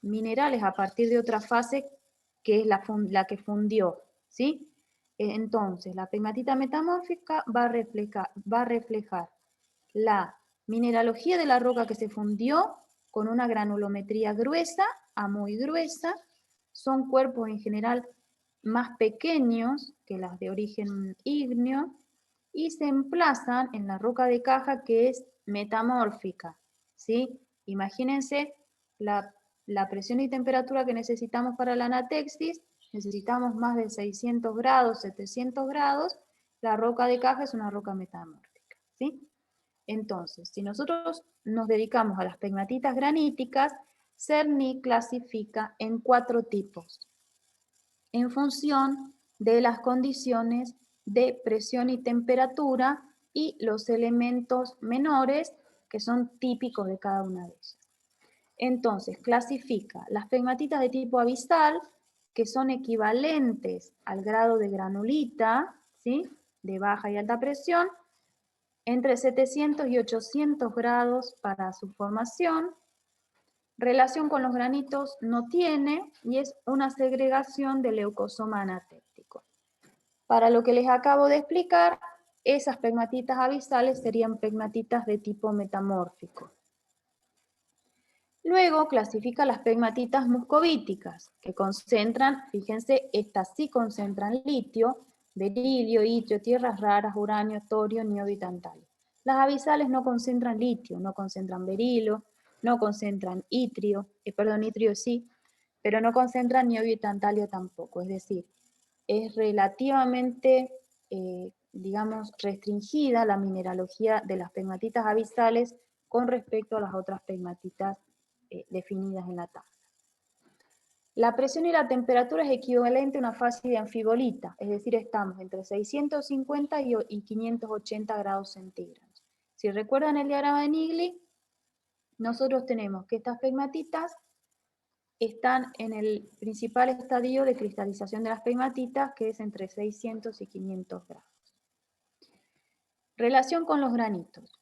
minerales a partir de otra fase que es la que fundió, ¿sí? Entonces, la pegmatita metamórfica va a reflejar la mineralogía de la roca que se fundió con una granulometría gruesa a muy gruesa. Son cuerpos en general más pequeños que las de origen ígneo y se emplazan en la roca de caja que es metamórfica, ¿sí? Imagínense la presión y temperatura que necesitamos para la anatexis, necesitamos más de 600 grados, 700 grados, la roca de caja es una roca metamórfica, ¿sí? Entonces, si nosotros nos dedicamos a las pegmatitas graníticas, CERNI clasifica en 4 tipos, en función de las condiciones de presión y temperatura y los elementos menores que son típicos de cada una de ellas. Entonces, clasifica las pegmatitas de tipo abisal, que son equivalentes al grado de granulita, ¿sí? De baja y alta presión, entre 700 y 800 grados para su formación. Relación con los granitos no tiene y es una segregación del leucosoma anatéctico. Para lo que les acabo de explicar, esas pegmatitas abisales serían pegmatitas de tipo metamórfico. Luego clasifica las pegmatitas muscovíticas, que concentran, fíjense, estas sí concentran litio, berilio, itrio, tierras raras, uranio, torio, niobio y tantalio. Las abisales no concentran litio, no concentran berilo, no concentran itrio, itrio sí, pero no concentran niobio y tantalio tampoco. Es decir, es relativamente, digamos, restringida la mineralogía de las pegmatitas abisales con respecto a las otras pegmatitas definidas en la tabla. La presión y la temperatura es equivalente a una fase de anfibolita, es decir, estamos entre 650 y 580 grados centígrados. Si recuerdan el diagrama de Nigli, nosotros tenemos que estas pegmatitas están en el principal estadio de cristalización de las pegmatitas, que es entre 600 y 500 grados. Relación con los granitos.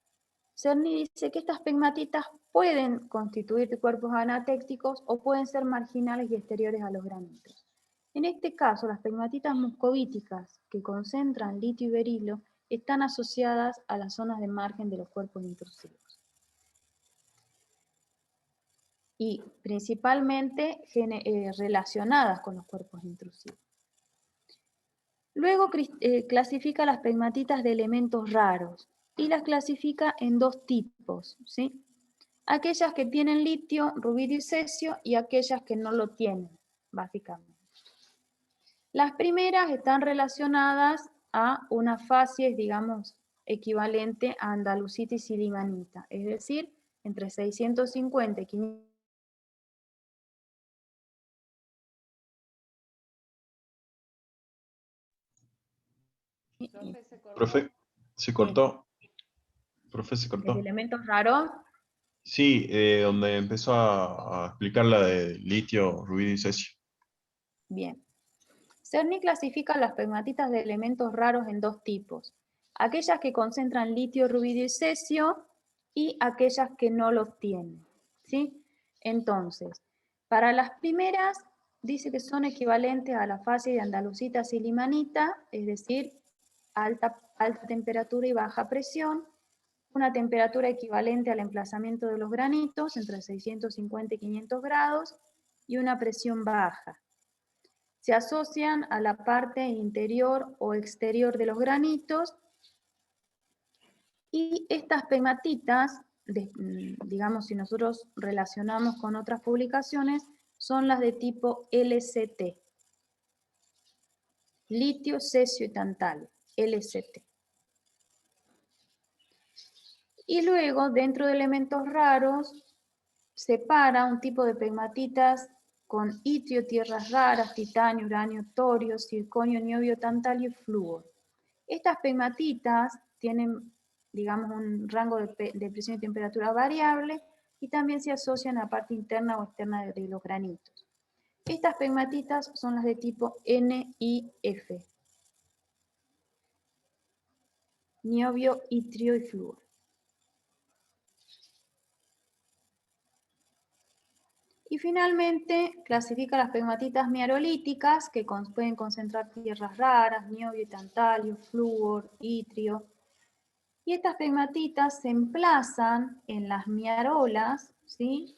Cerny dice que estas pegmatitas pueden constituir cuerpos anatécticos o pueden ser marginales y exteriores a los granitos. En este caso, las pegmatitas muscovíticas que concentran litio y berilo están asociadas a las zonas de margen de los cuerpos intrusivos. Y principalmente relacionadas con los cuerpos intrusivos. Luego clasifica las pegmatitas de elementos raros y las clasifica en dos tipos, ¿sí? Aquellas que tienen litio, rubidio y cesio y aquellas que no lo tienen, básicamente. Las primeras están relacionadas a una facies, digamos, equivalente a andalusita y silimanita, es decir, entre 650 y 500. Profe, se cortó. Profe, se cortó. ¿De elementos raros? Sí, donde empezó a explicar la de litio, rubidio y cesio. Bien. Cerny clasifica las pegmatitas de elementos raros en dos tipos. Aquellas que concentran litio, rubidio y cesio y aquellas que no los tienen, ¿sí? Entonces, para las primeras dice que son equivalentes a la fase de andalusita silimanita, es decir, alta temperatura y baja presión, una temperatura equivalente al emplazamiento de los granitos, entre 650 y 500 grados, y una presión baja. Se asocian a la parte interior o exterior de los granitos, y estas pegmatitas, digamos, si nosotros relacionamos con otras publicaciones, son las de tipo LCT. Litio, cesio y tantalio, LCT. Y luego, dentro de elementos raros, separa un tipo de pegmatitas con itrio, tierras raras, titanio, uranio, torio, circonio, niobio, tantalio y flúor. Estas pegmatitas tienen, digamos, un rango de presión y temperatura variable y también se asocian a la parte interna o externa de los granitos. Estas pegmatitas son las de tipo NIF. Niobio, itrio y flúor. Y finalmente clasifica las pegmatitas miarolíticas que pueden concentrar tierras raras, niobio, tantalio, flúor, itrio. Y estas pegmatitas se emplazan en las miarolas, ¿sí?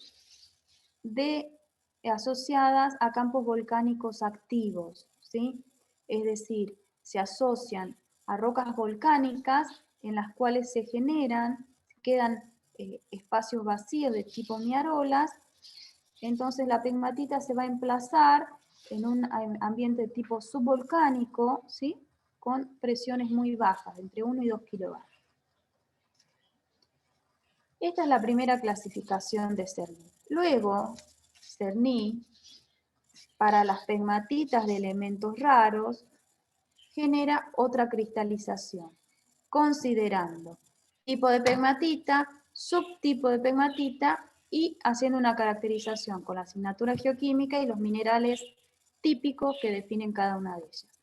Asociadas a campos volcánicos activos, ¿sí? Es decir, se asocian a rocas volcánicas en las cuales se quedan espacios vacíos de tipo miarolas. Entonces la pegmatita se va a emplazar en un ambiente de tipo subvolcánico, ¿sí? Con presiones muy bajas, entre 1 y 2 kilovatios. Esta es la primera clasificación de Cerny. Luego, Cerny, para las pegmatitas de elementos raros, genera otra cristalización, considerando tipo de pegmatita, subtipo de pegmatita y haciendo una caracterización con la asignatura geoquímica y los minerales típicos que definen cada una de ellas.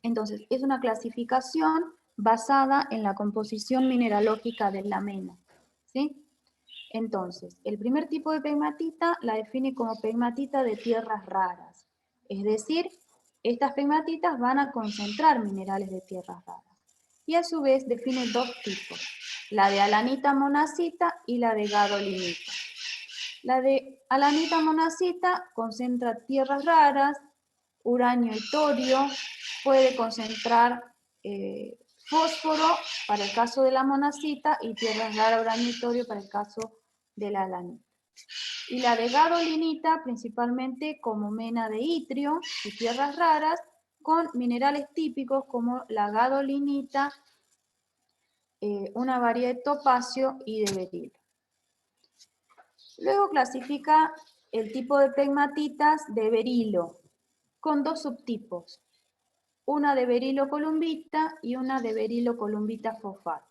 Entonces, es una clasificación basada en la composición mineralógica de la mena, ¿sí? Entonces, el primer tipo de pegmatita la define como pegmatita de tierras raras, es decir, estas pegmatitas van a concentrar minerales de tierras raras. y a su vez define dos tipos, la de alanita monazita y la de gadolinita. La de alanita monazita concentra tierras raras, uranio y torio, puede concentrar fósforo para el caso de la monazita y tierras raras, uranio y torio para el caso de la alanita. Y la de gadolinita principalmente como mena de itrio y tierras raras con minerales típicos como la gadolinita, una variedad de topacio y de berilo. Luego clasifica el tipo de pegmatitas de berilo con dos subtipos, una de berilo columbita y una de berilo columbita fosfato.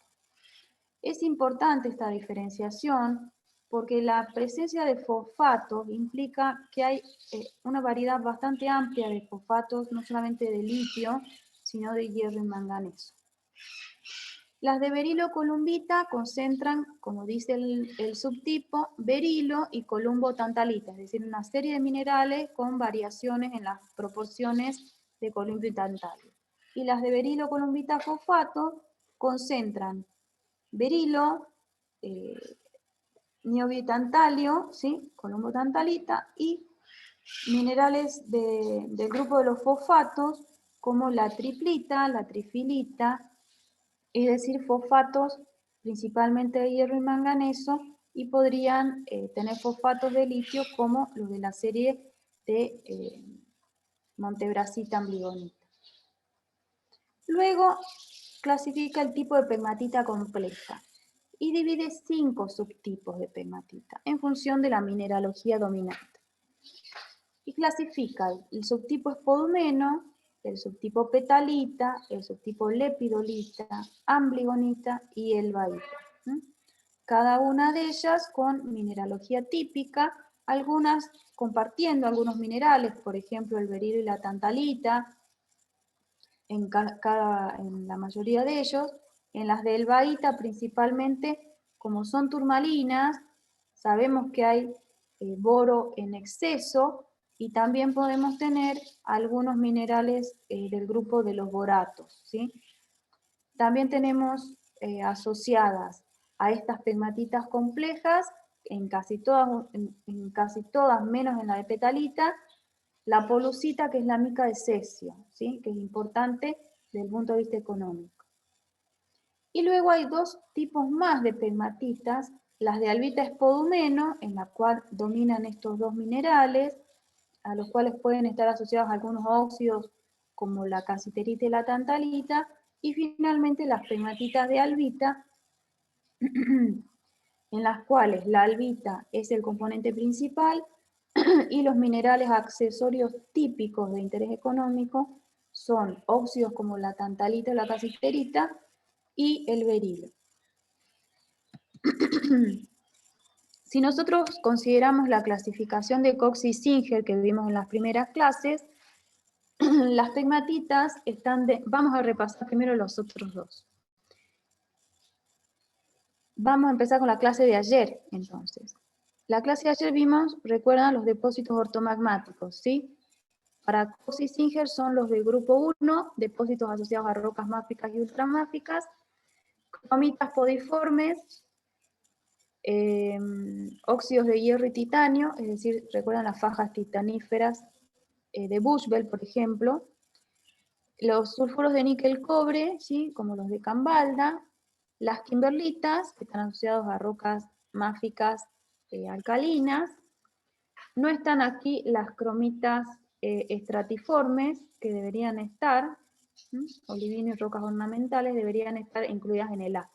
Es importante esta diferenciación porque la presencia de fosfatos implica que hay una variedad bastante amplia de fosfatos, no solamente de litio, sino de hierro y manganeso. Las de berilo columbita concentran, como dice el subtipo, berilo y columbo tantalita, es decir, una serie de minerales con variaciones en las proporciones de columbo y tantalio. Y las de berilo columbita fosfato concentran berilo, niobio y tantalio, ¿sí? Columbo tantalita, y minerales del grupo de los fosfatos, como la triplita, la trifilita, es decir, fosfatos principalmente de hierro y manganeso, y podrían tener fosfatos de litio como los de la serie de montebrasita ambligonita. Luego clasifica el tipo de pegmatita compleja y divide 5 subtipos de pegmatita en función de la mineralogía dominante. Y clasifica el subtipo espodumeno, el subtipo petalita, el subtipo lepidolita, ambligonita y elbaíta. Cada una de ellas con mineralogía típica, algunas compartiendo algunos minerales, por ejemplo el berilo y la tantalita, en la mayoría de ellos. En las de elbaíta principalmente, como son turmalinas, sabemos que hay boro en exceso, y también podemos tener algunos minerales del grupo de los boratos, ¿sí? También tenemos asociadas a estas pegmatitas complejas, en casi todas, menos en la de petalita, la polucita, que es la mica de cesio, ¿sí? Que es importante desde el punto de vista económico. Y luego hay dos tipos más de pegmatitas, las de albita espodumeno, en la cual dominan estos dos minerales, a los cuales pueden estar asociados algunos óxidos como la casiterita y la tantalita, y finalmente las pegmatitas de albita, en las cuales la albita es el componente principal y los minerales accesorios típicos de interés económico son óxidos como la tantalita o la casiterita y el berilo. Si nosotros consideramos la clasificación de Cox y Singer que vimos en las primeras clases, las pegmatitas están vamos a repasar primero los otros dos. Vamos a empezar con la clase de ayer, entonces. La clase de ayer vimos, recuerdan, los depósitos ortomagmáticos, ¿sí? Para Cox y Singer son los del grupo 1, depósitos asociados a rocas máficas y ultramáficas, cromitas podiformes, óxidos de hierro y titanio, es decir, recuerdan las fajas titaníferas de Bushveld, por ejemplo, los sulfuros de níquel-cobre, ¿sí? Como los de Cambalda, las kimberlitas, que están asociados a rocas máficas alcalinas. No están aquí las cromitas estratiformes, que deberían estar, olivino y rocas ornamentales, deberían estar incluidas en el A.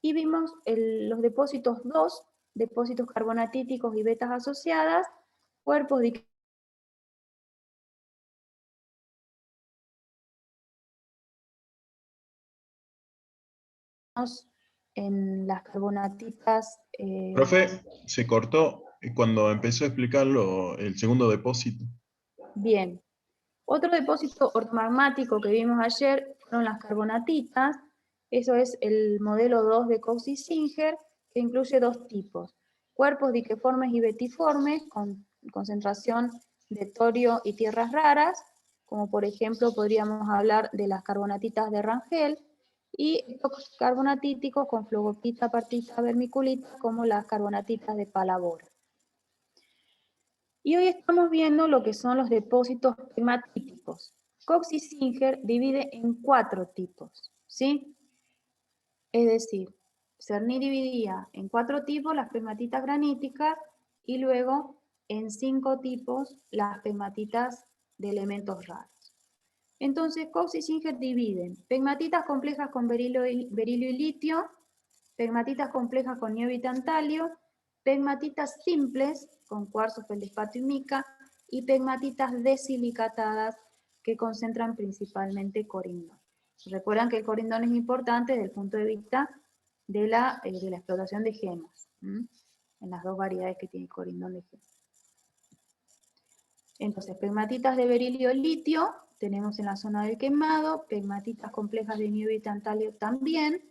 Y vimos los depósitos 2, depósitos carbonatíticos y vetas asociadas, cuerpos de en las carbonatitas. Profe, se cortó cuando empezó a explicarlo el segundo depósito. Bien. Otro depósito ortomagmático que vimos ayer fueron las carbonatitas. Eso es el modelo 2 de Cox y Singer, que incluye dos tipos: cuerpos diqueformes y betiformes, con concentración de torio y tierras raras, como por ejemplo podríamos hablar de las carbonatitas de Rangel, y estos carbonatíticos con flogopita, partita, vermiculita, como las carbonatitas de Palabora. Y hoy estamos viendo lo que son los depósitos pegmatíticos. Cox y Singer divide en 4 tipos, ¿sí? Es decir, Cerny dividía en 4 tipos las pegmatitas graníticas y luego en 5 tipos las pegmatitas de elementos raros. Entonces, Cox y Singer dividen pegmatitas complejas con berilio y litio, pegmatitas complejas con niobio y tantalio, pegmatitas simples con cuarzo, feldespato y mica, y pegmatitas desilicatadas que concentran principalmente corindón. Recuerdan que el corindón es importante desde el punto de vista de la explotación de gemas, en las 2 variedades que tiene el corindón de gemas. Entonces, pegmatitas de berilio-litio tenemos en la zona del quemado, pegmatitas complejas de niobio y tantalio también,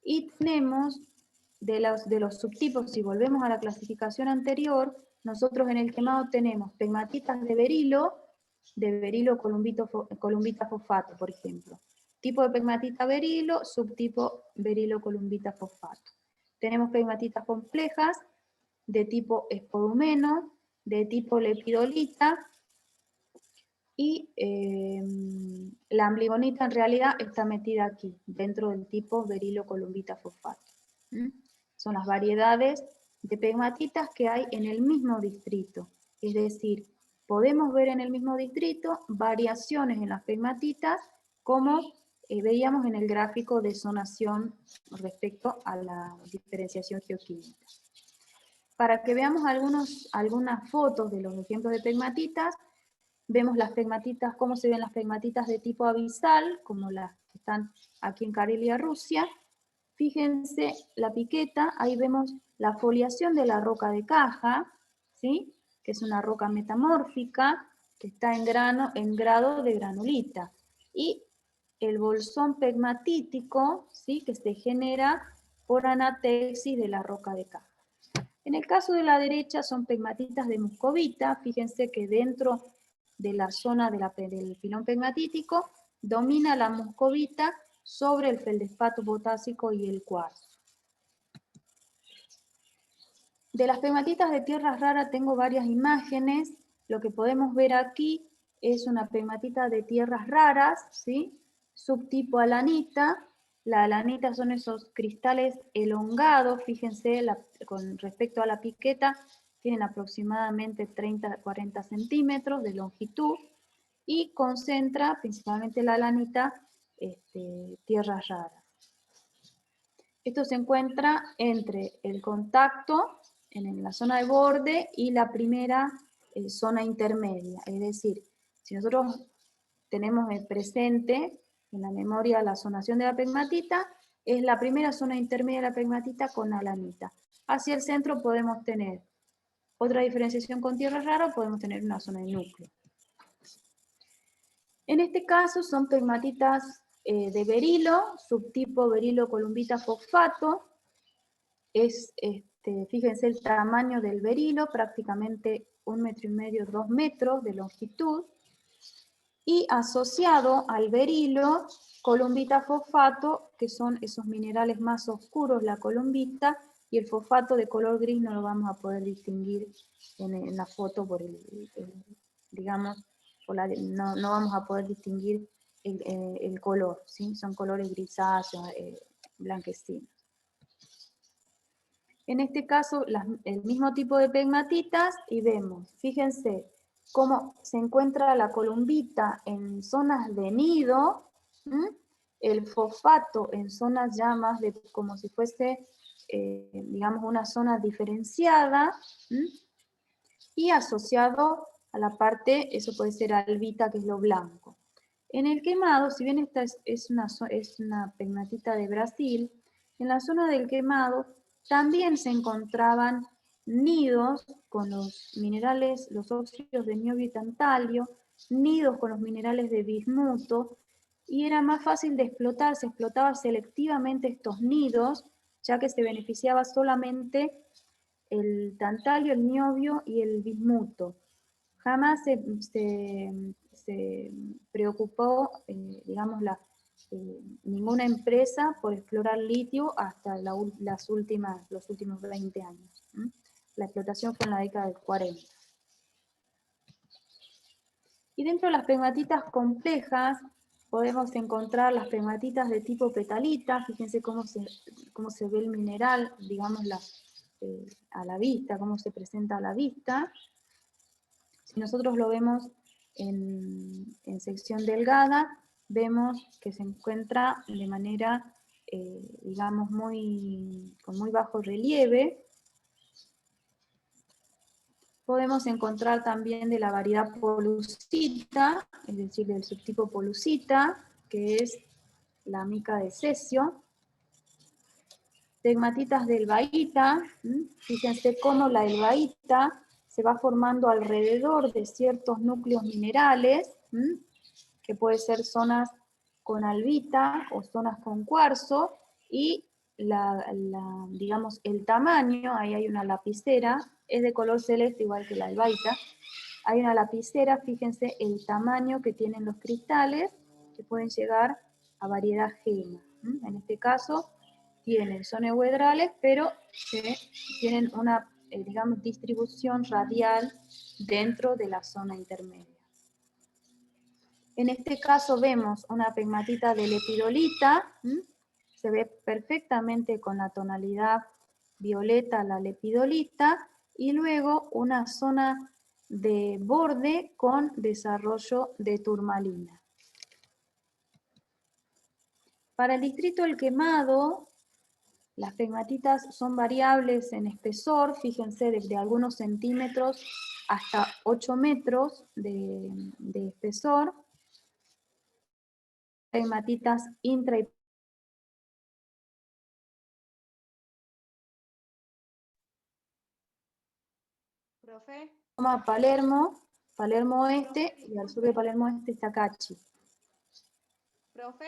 y tenemos de los subtipos, si volvemos a la clasificación anterior, nosotros en el quemado tenemos pegmatitas de berilo columbita fosfato, por ejemplo. Tipo de pegmatita berilo, subtipo berilo columbita fosfato. Tenemos pegmatitas complejas de tipo espodumeno, de tipo lepidolita, y la ambligonita en realidad está metida aquí, dentro del tipo berilo columbita fosfato. Son las variedades de pegmatitas que hay en el mismo distrito. Es decir, podemos ver en el mismo distrito variaciones en las pegmatitas, como veíamos en el gráfico de zonación respecto a la diferenciación geoquímica. Para que veamos algunas fotos de los ejemplos de pegmatitas, vemos las pegmatitas, cómo se ven las pegmatitas de tipo abisal, como las que están aquí en Carelia, Rusia. Fíjense la piqueta, ahí vemos la foliación de la roca de caja, ¿sí? Que es una roca metamórfica, que está en grado de granulita. Y el bolsón pegmatítico, ¿sí? Que se genera por anatexis de la roca de caja. En el caso de la derecha son pegmatitas de muscovita, fíjense que dentro de la zona del filón pegmatítico domina la muscovita sobre el feldespato potásico y el cuarzo. De las pegmatitas de tierras raras tengo varias imágenes. Lo que podemos ver aquí es una pegmatita de tierras raras, ¿sí? Subtipo alanita. La alanita son esos cristales elongados, fíjense, con respecto a la piqueta, tienen aproximadamente 30-40 centímetros de longitud y concentra principalmente la alanita tierras raras. Esto se encuentra entre el contacto en la zona de borde y la primera zona intermedia. Es decir, si nosotros tenemos presente en la memoria la zonación de la pegmatita, es la primera zona intermedia de la pegmatita con alanita. Hacia el centro podemos tener otra diferenciación con tierra rara, podemos tener una zona de núcleo. En este caso son pegmatitas de berilo, subtipo berilo columbita fosfato. Fíjense el tamaño del berilo, prácticamente 1,5 metros, 2 metros de longitud. Y asociado al berilo, columbita fosfato, que son esos minerales más oscuros, la columbita, y el fosfato de color gris no lo vamos a poder distinguir en la foto por digamos, no vamos a poder distinguir el color, ¿sí? Son colores grisáceos, blanquecinos. En este caso, el mismo tipo de pegmatitas, y vemos, fíjense, cómo se encuentra la columbita en zonas de nido, el fosfato en zonas ya más de como si fuese, digamos, una zona diferenciada, y asociado a la parte, eso puede ser albita, que es lo blanco. En el quemado, si bien esta es una pegmatita de Brasil, en la zona del quemado también se encontraban nidos con los minerales, los óxidos de niobio y tantalio, nidos con los minerales de bismuto, y era más fácil de explotar, se explotaba selectivamente estos nidos, ya que se beneficiaba solamente el tantalio, el niobio y el bismuto. Jamás se preocupó, digamos, ninguna empresa por explorar litio hasta los últimos 20 años. La explotación fue en la década del 40. Y dentro de las pegmatitas complejas podemos encontrar las pegmatitas de tipo petalita. Fíjense cómo se ve el mineral, digamos, a la vista, cómo se presenta a la vista. Si nosotros lo vemos en sección delgada, vemos que se encuentra de manera, digamos, con muy bajo relieve. Podemos encontrar también de la variedad polucita, es decir, del subtipo polucita, que es la mica de cesio. Pegmatitas de elbaíta, fíjense cómo la elbaíta se va formando alrededor de ciertos núcleos minerales, que pueden ser zonas con albita o zonas con cuarzo, y digamos, el tamaño, ahí hay una lapicera, es de color celeste igual que la elbaíta, hay una lapicera, fíjense el tamaño que tienen los cristales, que pueden llegar a variedad gema. En este caso, son euedrales, pero tienen una, digamos, distribución radial dentro de la zona intermedia. En este caso vemos una pegmatita de lepidolita, se ve perfectamente con la tonalidad violeta la lepidolita, y luego una zona de borde con desarrollo de turmalina. Para el distrito El Quemado, las pegmatitas son variables en espesor, fíjense, desde algunos centímetros hasta 8 metros de espesor. Pegmatitas intra y Profe. Palermo Oeste, y al sur de Palermo Oeste está Cachi. Profe.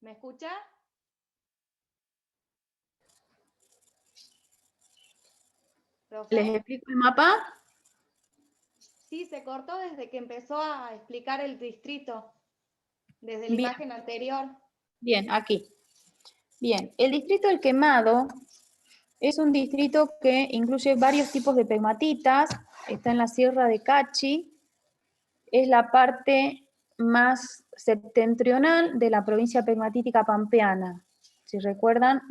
¿Me escucha? ¿Profe? ¿Les explico el mapa? Sí, se cortó desde que empezó a explicar el distrito, desde la Bien. imagen anterior. Bien, aquí. Bien, el distrito El Quemado es un distrito que incluye varios tipos de pegmatitas, está en la sierra de Cachi, es la parte más septentrional de la provincia pegmatítica pampeana. Si recuerdan,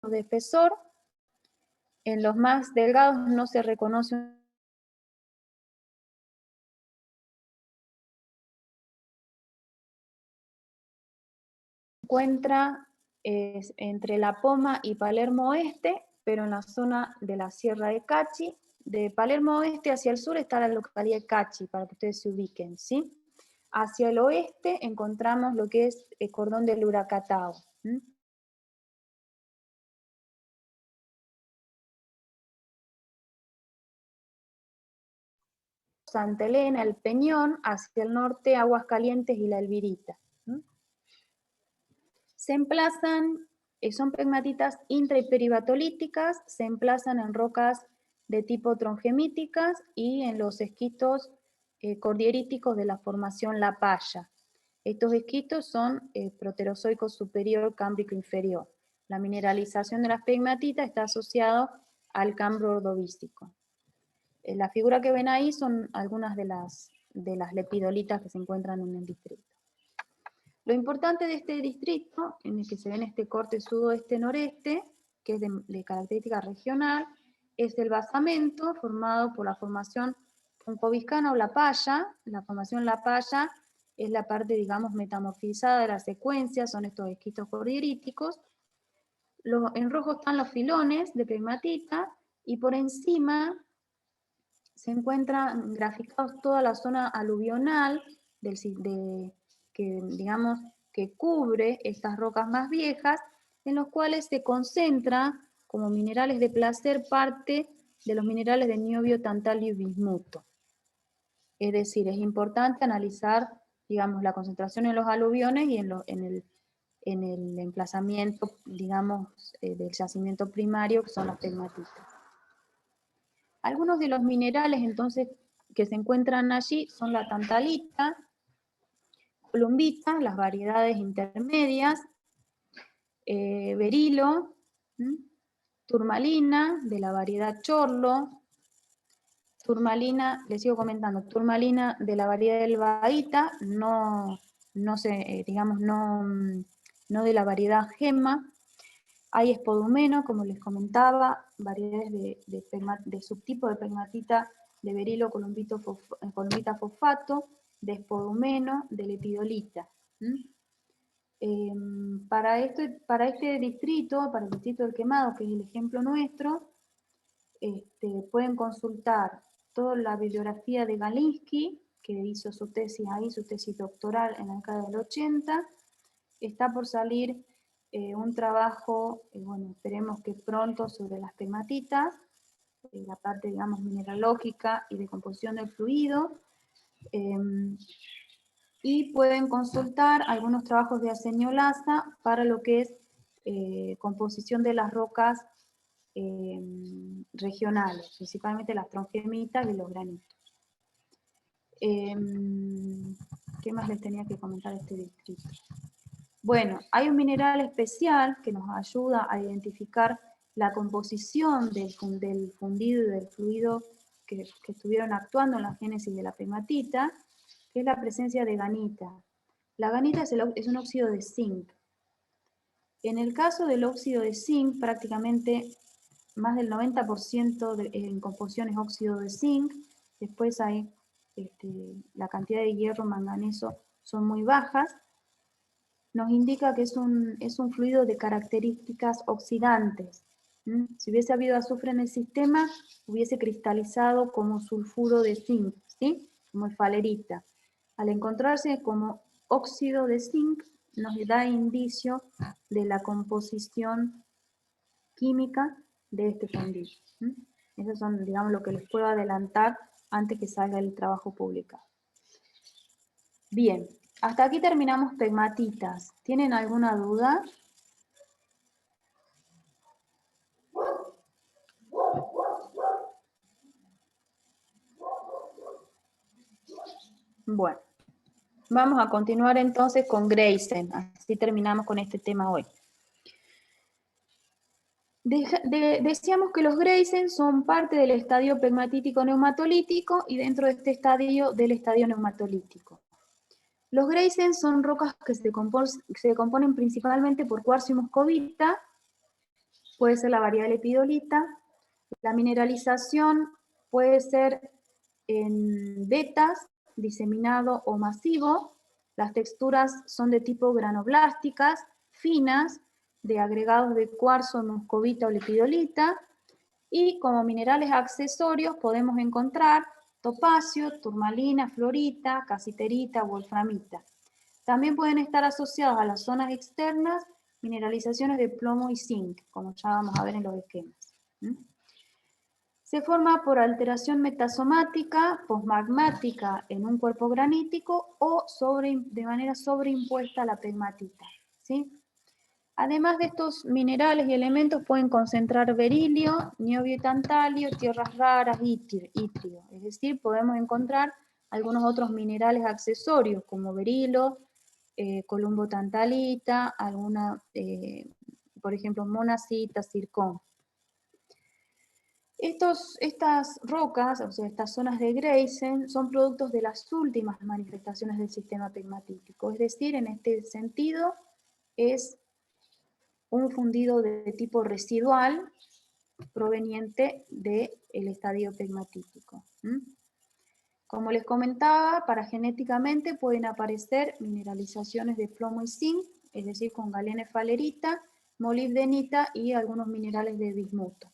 de espesor, en los más delgados no se reconoce encuentra entre La Poma y Palermo Oeste, pero en la zona de la Sierra de Cachi. De Palermo Oeste hacia el sur está la localidad de Cachi, para que ustedes se ubiquen, ¿sí? Hacia el oeste encontramos lo que es el cordón del Huracatao. Santa Elena, El Peñón, hacia el norte Aguascalientes y La Elvirita. Se emplazan, son pegmatitas intra- y peribatolíticas, se emplazan en rocas de tipo trongemíticas y en los esquistos cordieríticos de la formación La Palla. Estos esquistos son proterozoico superior, cámbrico inferior. La mineralización de las pegmatitas está asociada al cambro ordovícico. La figura que ven ahí son algunas de las lepidolitas que se encuentran en el distrito. Lo importante de este distrito, en el que se ve en este corte sudoeste-noreste, que es de característica regional, es el basamento formado por la formación puncoviscana o La Palla. La formación La Palla es la parte, digamos, metamorfizada de la secuencia, son estos esquistos cordieríticos. En rojo están los filones de pegmatita, y por encima se encuentran graficados toda la zona aluvional que cubre estas rocas más viejas, en los cuales se concentra como minerales de placer parte de los minerales de niobio, tantalio y bismuto. Es decir, es importante analizar digamos, la concentración en los aluviones y en el emplazamiento, digamos, del yacimiento primario, que son las pegmatitas. Algunos de los minerales, entonces, que se encuentran allí son la tantalita, columbita, las variedades intermedias, berilo, turmalina, de la variedad chorlo, turmalina, les sigo comentando, turmalina de la variedad del bahita, no digamos, no de la variedad gema. Hay espodumeno, como les comentaba, variedades de subtipo de pegmatita de berilo, columbita fosfato, de espodumeno, de lepidolita. Para este distrito, para el distrito del Quemado, que es el ejemplo nuestro, pueden consultar toda la bibliografía de Galinsky, que hizo su tesis ahí, su tesis doctoral en la década del 80. Está por salir un trabajo, bueno, esperemos que pronto, sobre las pegmatitas, la parte, digamos, mineralógica y de composición del fluido. Y pueden consultar algunos trabajos de Arsenio Laza para lo que es composición de las rocas regionales, principalmente las trongemitas y los granitos. ¿Qué más les tenía que comentar de este distrito? Bueno, hay un mineral especial que nos ayuda a identificar la composición del fundido y del fluido que estuvieron actuando en la génesis de la pegmatita, que es la presencia de ganita. La ganita es un óxido de zinc. En el caso del óxido de zinc, prácticamente más del 90% en composición es óxido de zinc. Después hay la cantidad de hierro, manganeso son muy bajas. Nos indica que es un fluido de características oxidantes. Si hubiese habido azufre en el sistema, hubiese cristalizado como sulfuro de zinc, ¿sí? Como el falerita. Al encontrarse como óxido de zinc, nos da indicio de la composición química de este fundido. Eso son, digamos, lo que les puedo adelantar antes que salga el trabajo publicado. Bien, hasta aquí terminamos pegmatitas. ¿Tienen alguna duda? Bueno, vamos a continuar entonces con Greisen. Así terminamos con este tema hoy. Decíamos que los Greisen son parte del estadio pegmatítico neumatolítico y dentro de este estadio del estadio neumatolítico. Los Greisen son rocas que se componen principalmente por cuarzo y moscovita, puede ser la variedad lepidolita. La mineralización puede ser en vetas, diseminado o masivo. Las texturas son de tipo granoblásticas, finas, de agregados de cuarzo, moscovita o lepidolita. Y como minerales accesorios podemos encontrar topacio, turmalina, florita, casiterita, wolframita. También pueden estar asociados a las zonas externas mineralizaciones de plomo y zinc, como ya vamos a ver en los esquemas. Se forma por alteración metasomática, posmagmática en un cuerpo granítico o de manera sobreimpuesta a la pegmatita, ¿sí? Además de estos minerales y elementos pueden concentrar berilio, niobio y tantalio, tierras raras, itrio. Es decir, podemos encontrar algunos otros minerales accesorios como berilo, columbo tantalita, por ejemplo, monacita, zircón. Estas rocas, o sea, estas zonas de Greisen, son productos de las últimas manifestaciones del sistema pegmatítico. Es decir, en este sentido, es un fundido de tipo residual proveniente del estadio pegmatítico. Como les comentaba, paragenéticamente pueden aparecer mineralizaciones de plomo y zinc, es decir, con galena y falerita, molibdenita y algunos minerales de bismuto.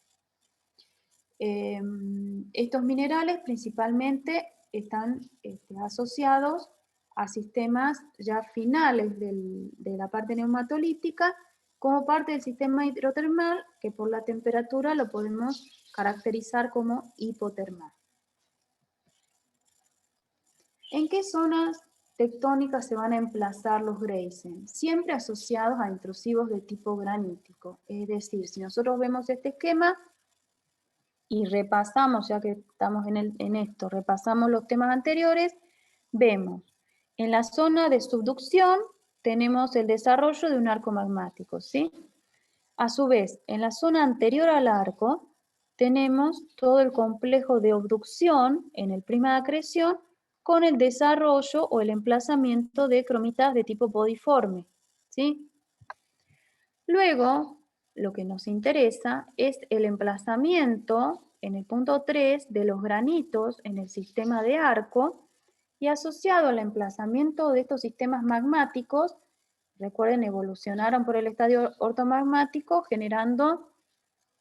Estos minerales principalmente están asociados a sistemas ya finales de la parte neumatolítica, como parte del sistema hidrotermal, que por la temperatura lo podemos caracterizar como hipotermal. ¿En qué zonas tectónicas se van a emplazar los Greisen, siempre asociados a intrusivos de tipo granítico. Es decir, si nosotros vemos este esquema y repasamos, ya que estamos en esto, repasamos los temas anteriores, vemos en la zona de subducción tenemos el desarrollo de un arco magmático, ¿sí? A su vez, en la zona anterior al arco tenemos todo el complejo de obducción en el prima de acreción con el desarrollo o el emplazamiento de cromitas de tipo podiforme, ¿sí? Luego, lo que nos interesa es el emplazamiento en el punto 3 de los granitos en el sistema de arco y asociado al emplazamiento de estos sistemas magmáticos, recuerden, evolucionaron por el estadio ortomagmático generando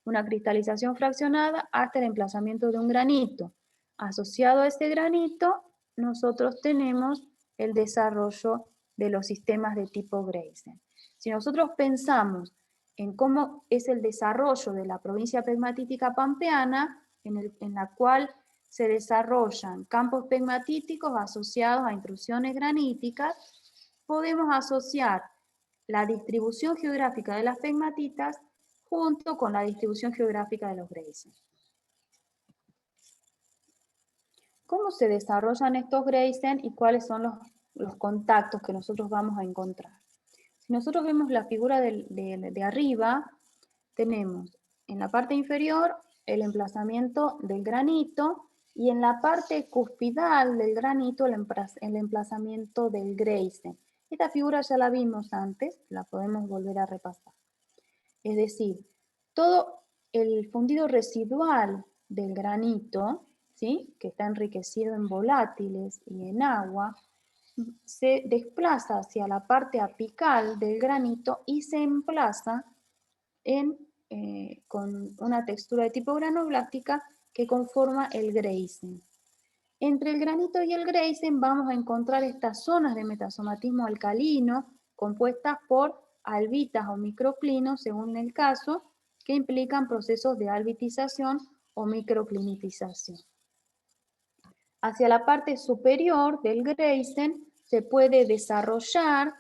una cristalización fraccionada hasta el emplazamiento de un granito. Asociado a ese granito, nosotros tenemos el desarrollo de los sistemas de tipo Greisen. Si nosotros pensamos en cómo es el desarrollo de la provincia pegmatítica pampeana, en la cual se desarrollan campos pegmatíticos asociados a intrusiones graníticas, podemos asociar la distribución geográfica de las pegmatitas junto con la distribución geográfica de los Greisen. ¿Cómo se desarrollan estos Greisen y cuáles son los contactos que nosotros vamos a encontrar? Si nosotros vemos la figura de arriba, tenemos en la parte inferior el emplazamiento del granito y en la parte cuspidal del granito el emplazamiento del Greisen. Esta figura ya la vimos antes, la podemos volver a repasar. Es decir, todo el fundido residual del granito, ¿sí?, que está enriquecido en volátiles y en agua, se desplaza hacia la parte apical del granito y se emplaza con una textura de tipo granoblástica que conforma el Greisen. Entre el granito y el Greisen vamos a encontrar estas zonas de metasomatismo alcalino compuestas por albitas o microclinos, según el caso, que implican procesos de albitización o microclinitización. Hacia la parte superior del Greisen se puede desarrollar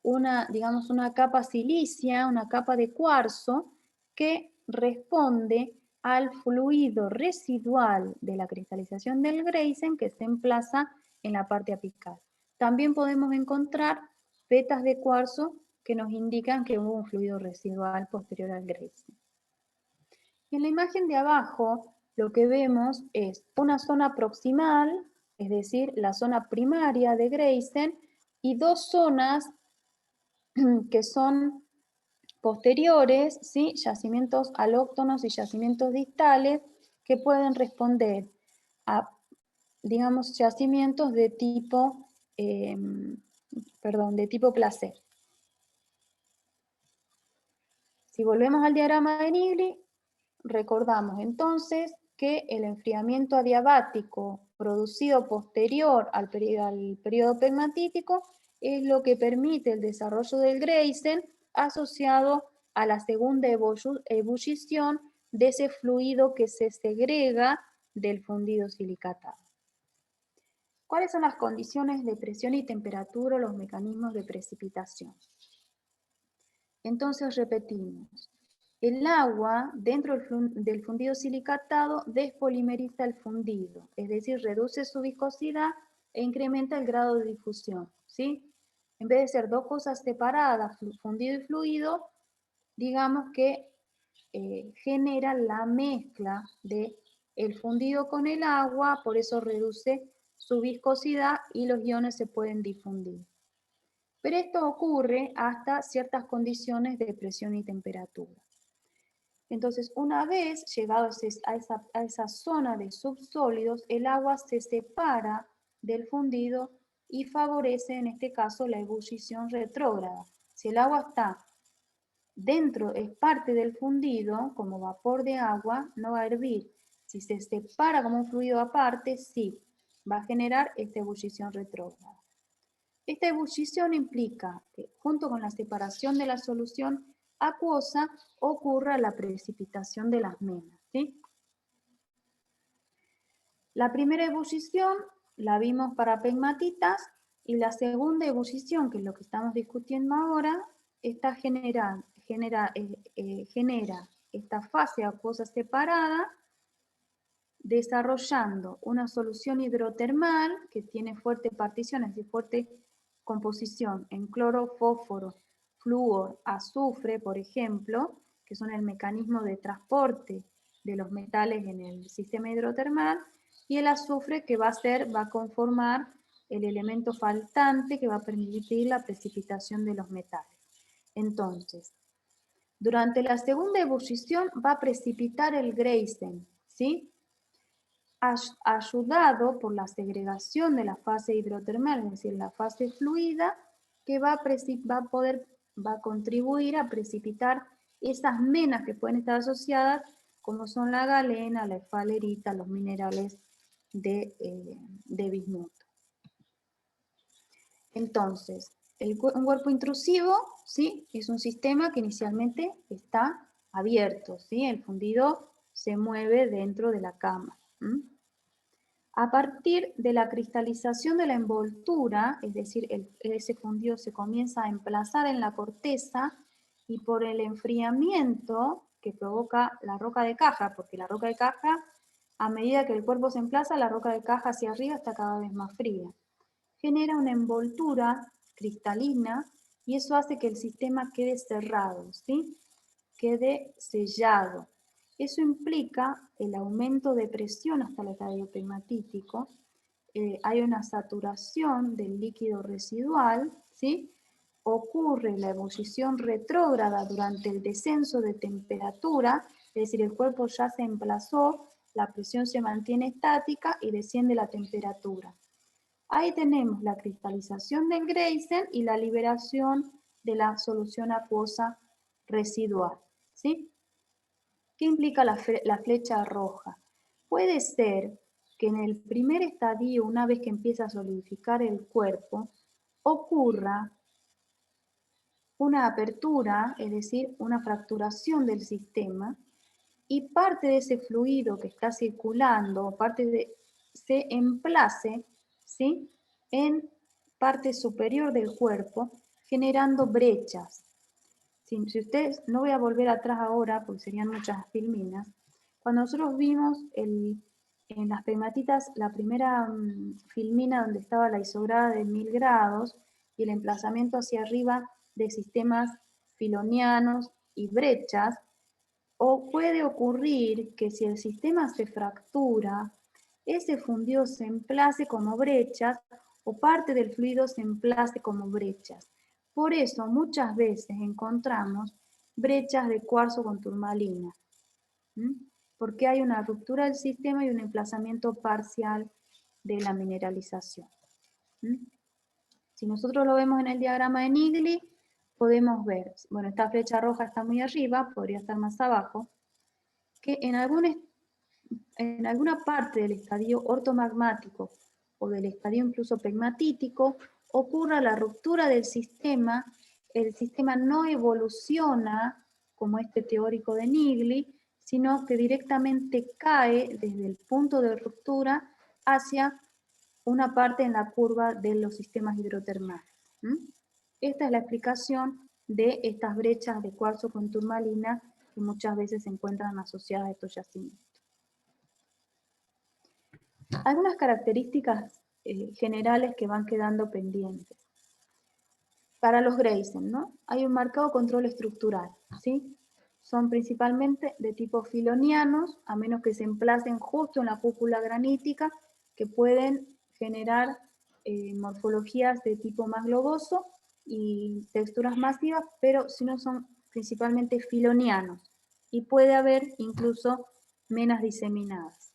una capa silicia, una capa de cuarzo, que responde al fluido residual de la cristalización del Greisen que se emplaza en la parte apical. También podemos encontrar vetas de cuarzo que nos indican que hubo un fluido residual posterior al Greisen. En la imagen de abajo lo que vemos es una zona proximal, es decir, la zona primaria de Greisen, y dos zonas que son posteriores, ¿sí?, yacimientos alóctonos y yacimientos distales, que pueden responder a, digamos, yacimientos de tipo, de tipo placer. Si volvemos al diagrama de Nigri, recordamos entonces que el enfriamiento adiabático producido posterior al periodo pegmatítico es lo que permite el desarrollo del Greisen asociado a la segunda ebullición de ese fluido que se segrega del fundido silicatado. ¿Cuáles son las condiciones de presión y temperatura o los mecanismos de precipitación? Entonces repetimos. El agua dentro del fundido silicatado despolimeriza el fundido, es decir, reduce su viscosidad e incrementa el grado de difusión, ¿sí? En vez de ser dos cosas separadas, fundido y fluido, digamos que genera la mezcla del fundido con el agua, por eso reduce su viscosidad y los iones se pueden difundir. Pero esto ocurre hasta ciertas condiciones de presión y temperatura. Entonces, una vez llegados a esa zona de subsólidos, el agua se separa del fundido y favorece, en este caso, la ebullición retrógrada. Si el agua está dentro, es parte del fundido, como vapor de agua, no va a hervir. Si se separa como un fluido aparte, sí, va a generar esta ebullición retrógrada. Esta ebullición implica que, junto con la separación de la solución acuosa, ocurra la precipitación de las menas, ¿sí? La primera ebullición la vimos para pegmatitas Y la segunda ebullición, que es lo que estamos discutiendo ahora, genera esta fase acuosa separada, desarrollando una solución hidrotermal que tiene fuertes particiones y fuerte composición en cloro, fósforo, flúor, azufre, por ejemplo, que son el mecanismo de transporte de los metales en el sistema hidrotermal, y el azufre que va a conformar el elemento faltante que va a permitir la precipitación de los metales. Entonces, durante la segunda ebullición va a precipitar el Greisen, ¿sí? Ayudado por la segregación de la fase hidrotermal, es decir, la fase fluida, que va a contribuir a precipitar esas menas que pueden estar asociadas, como son la galena, la esfalerita, los minerales de bismuto. Entonces, un cuerpo intrusivo, ¿sí?, es un sistema que inicialmente está abierto, ¿sí? El fundido se mueve dentro de la cama. A partir de la cristalización de la envoltura, es decir, ese fundido se comienza a emplazar en la corteza, y por el enfriamiento que provoca la roca de caja, porque la roca de caja, a medida que el cuerpo se emplaza, la roca de caja hacia arriba está cada vez más fría. Genera una envoltura cristalina y eso hace que el sistema quede cerrado, ¿sí? Quede sellado. Eso implica el aumento de presión hasta el estadio pegmatítico, hay una saturación del líquido residual, ¿sí? Ocurre la ebullición retrógrada durante el descenso de temperatura, es decir, el cuerpo ya se emplazó, la presión se mantiene estática y desciende la temperatura. Ahí tenemos la cristalización del Greisen y la liberación de la solución acuosa residual, ¿sí? ¿Qué implica la flecha roja? Puede ser que en el primer estadio, una vez que empieza a solidificar el cuerpo, ocurra una apertura, es decir, una fracturación del sistema, y parte de ese fluido que está circulando, se emplace, ¿sí?, en parte superior del cuerpo, generando brechas. Si ustedes, no voy a volver atrás ahora, porque serían muchas filminas, cuando nosotros vimos en las pegmatitas la primera filmina donde estaba la isograda de 1000 grados y el emplazamiento hacia arriba de sistemas filonianos y brechas, o puede ocurrir que si el sistema se fractura, ese fundido se emplace como brechas o parte del fluido se emplace como brechas. Por eso muchas veces encontramos brechas de cuarzo con turmalina, porque hay una ruptura del sistema y un emplazamiento parcial de la mineralización. Si nosotros lo vemos en el diagrama de Nigli, podemos ver, bueno, esta flecha roja está muy arriba, podría estar más abajo, que en alguna parte del estadio ortomagmático o del estadio incluso pegmatítico ocurra la ruptura del sistema, el sistema no evoluciona como este teórico de Nigli, sino que directamente cae desde el punto de ruptura hacia una parte en la curva de los sistemas hidrotermales. Esta es la explicación de estas brechas de cuarzo con turmalina que muchas veces se encuentran asociadas a estos yacimientos. Algunas características generales que van quedando pendientes. Para los Greisen, ¿no?, hay un marcado control estructural, ¿sí? Son principalmente de tipo filonianos, a menos que se emplacen justo en la cúpula granítica, que pueden generar morfologías de tipo más globoso y texturas masivas, pero si no son principalmente filonianos, y puede haber incluso menas diseminadas.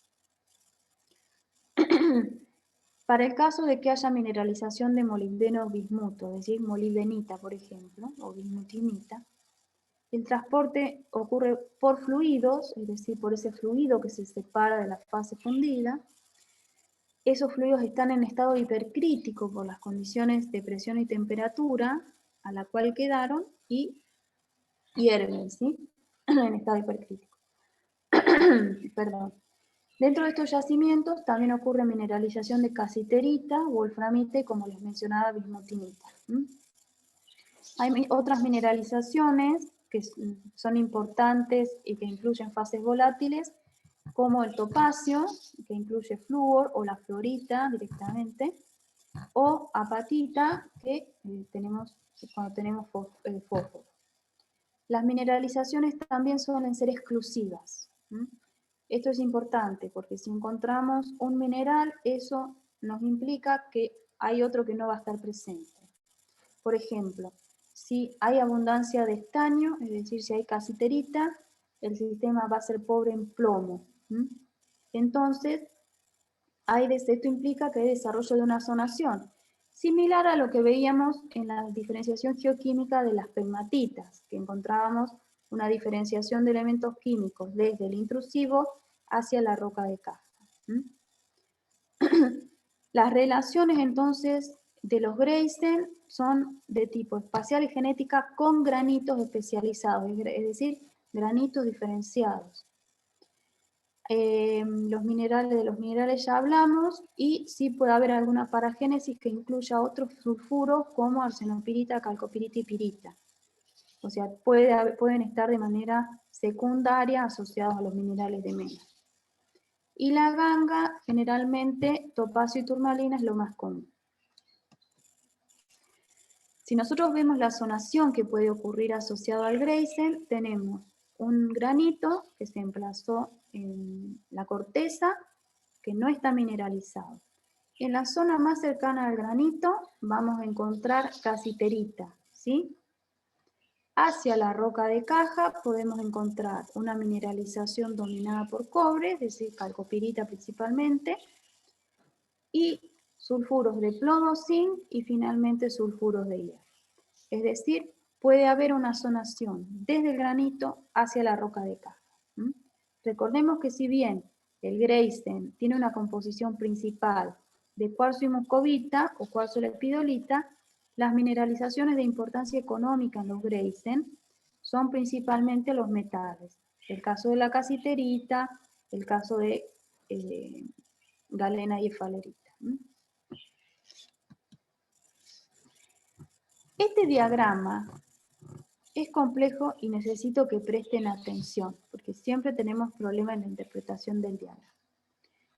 Para el caso de que haya mineralización de molibdeno o bismuto, es decir, molibdenita, por ejemplo, o bismutinita, el transporte ocurre por fluidos, es decir, por ese fluido que se separa de la fase fundida. Esos fluidos están en estado hipercrítico por las condiciones de presión y temperatura a la cual quedaron y hierven, ¿sí?, en estado hipercrítico. Perdón. Dentro de estos yacimientos también ocurre mineralización de casiterita, wolframita y, como les mencionaba, bismutinita. Hay otras mineralizaciones que son importantes y que incluyen fases volátiles, como el topacio, que incluye flúor, o la fluorita directamente, o apatita, que tenemos cuando tenemos fósforo. Las mineralizaciones también suelen ser exclusivas. Esto es importante porque si encontramos un mineral, eso nos implica que hay otro que no va a estar presente. Por ejemplo, si hay abundancia de estaño, es decir, si hay casiterita, el sistema va a ser pobre en plomo. Entonces, esto implica que hay desarrollo de una zonación, similar a lo que veíamos en la diferenciación geoquímica de las pegmatitas, que encontrábamos una diferenciación de elementos químicos desde el intrusivo hacia la roca de caja. Las relaciones entonces de los Greisen son de tipo espacial y genética con granitos especializados, es decir, granitos diferenciados. De los minerales ya hablamos, y sí puede haber alguna paragénesis que incluya otros sulfuros como arsenopirita, calcopirita y pirita. O sea, pueden estar de manera secundaria asociados a los minerales de mena. Y la ganga, generalmente, topacio y turmalina es lo más común. Si nosotros vemos la zonación que puede ocurrir asociado al Greisen, tenemos un granito que se emplazó en la corteza, que no está mineralizado. En la zona más cercana al granito vamos a encontrar casiterita, ¿sí? Hacia la roca de caja podemos encontrar una mineralización dominada por cobre, es decir, calcopirita principalmente, y sulfuros de plomo, zinc y finalmente sulfuros de hierro. Es decir, puede haber una zonación desde el granito hacia la roca de caja. Recordemos que si bien el Greisen tiene una composición principal de cuarzo y muscovita o cuarzo lepidolita, las mineralizaciones de importancia económica en los Greisen son principalmente los metales. El caso de la casiterita, el caso de galena y efalerita. Este diagrama es complejo y necesito que presten atención, porque siempre tenemos problemas en la interpretación del diagrama.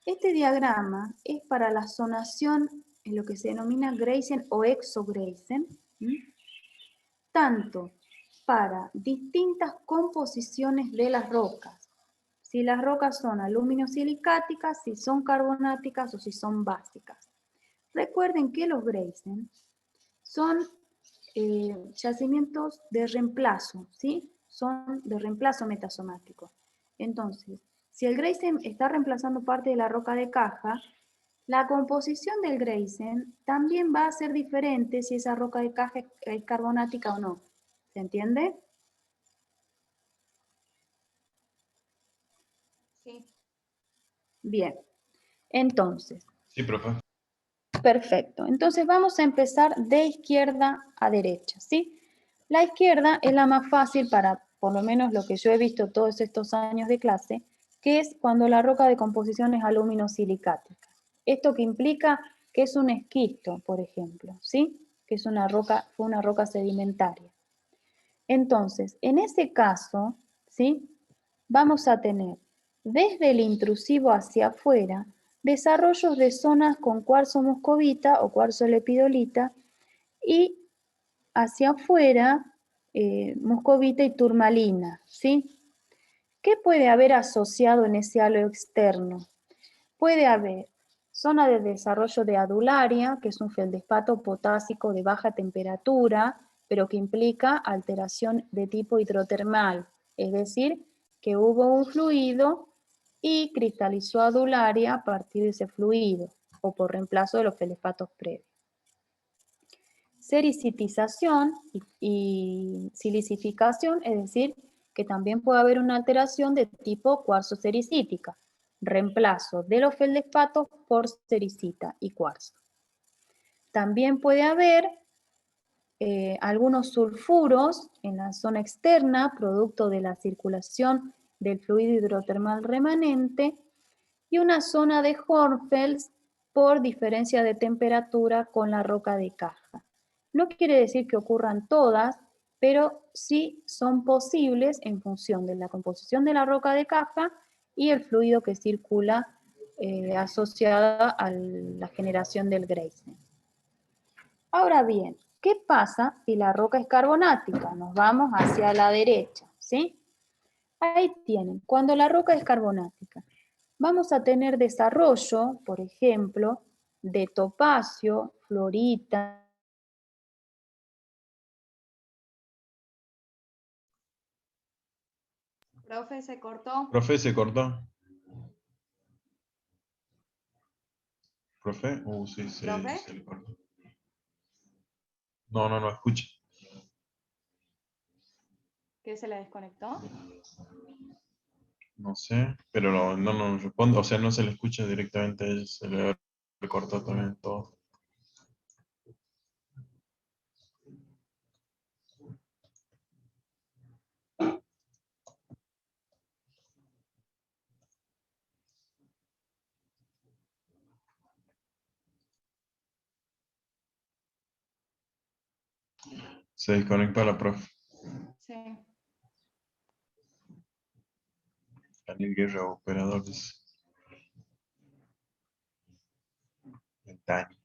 Este diagrama es para la zonación en lo que se denomina Greisen o exogreisen, tanto para distintas composiciones de las rocas. Si las rocas son alumino-silicáticas, si son carbonáticas o si son básicas. Recuerden que los Greisen son yacimientos de reemplazo, ¿sí? Son de reemplazo metasomático. Entonces, si el Greisen está reemplazando parte de la roca de caja, la composición del Greisen también va a ser diferente si esa roca de caja es carbonática o no. ¿Se entiende? Sí. Bien. Entonces. Sí, profe. Perfecto. Entonces vamos a empezar de izquierda a derecha, ¿sí? La izquierda es la más fácil para, por lo menos lo que yo he visto todos estos años de clase, que es cuando la roca de composición es alumino-silicática. Esto que implica que es un esquisto, por ejemplo, ¿sí? Que es fue una roca sedimentaria. Entonces, en ese caso, ¿sí? Vamos a tener desde el intrusivo hacia afuera desarrollos de zonas con cuarzo muscovita o cuarzo lepidolita, y hacia afuera muscovita y turmalina, ¿sí? ¿Qué puede haber asociado en ese halo externo? Puede haber zona de desarrollo de adularia, que es un feldespato potásico de baja temperatura, pero que implica alteración de tipo hidrotermal, es decir, que hubo un fluido y cristalizó adularia a partir de ese fluido, o por reemplazo de los feldespatos previos. Sericitización y silicificación, es decir, que también puede haber una alteración de tipo cuarzo-sericítica, reemplazo de los feldespatos por sericita y cuarzo. También puede haber algunos sulfuros en la zona externa, producto de la circulación del fluido hidrotermal remanente, y una zona de Hornfels por diferencia de temperatura con la roca de caja. No quiere decir que ocurran todas, pero sí son posibles en función de la composición de la roca de caja y el fluido que circula asociada a la generación del Greisen. Ahora bien, ¿qué pasa si la roca es carbonática? Nos vamos hacia la derecha, ¿sí? Ahí tienen, cuando la roca es carbonática, vamos a tener desarrollo, por ejemplo, de topacio, fluorita. Profe, se cortó. Profe, se cortó. Profe, sí, ¿Profe? se le cortó. No, escucha. ¿Que se le desconectó? No sé, pero no responde, o sea, no se le escucha directamente a ella, se le cortó también todo. Se desconectó la profe. Sí. Daniel Guerra, operador, dice. Dani.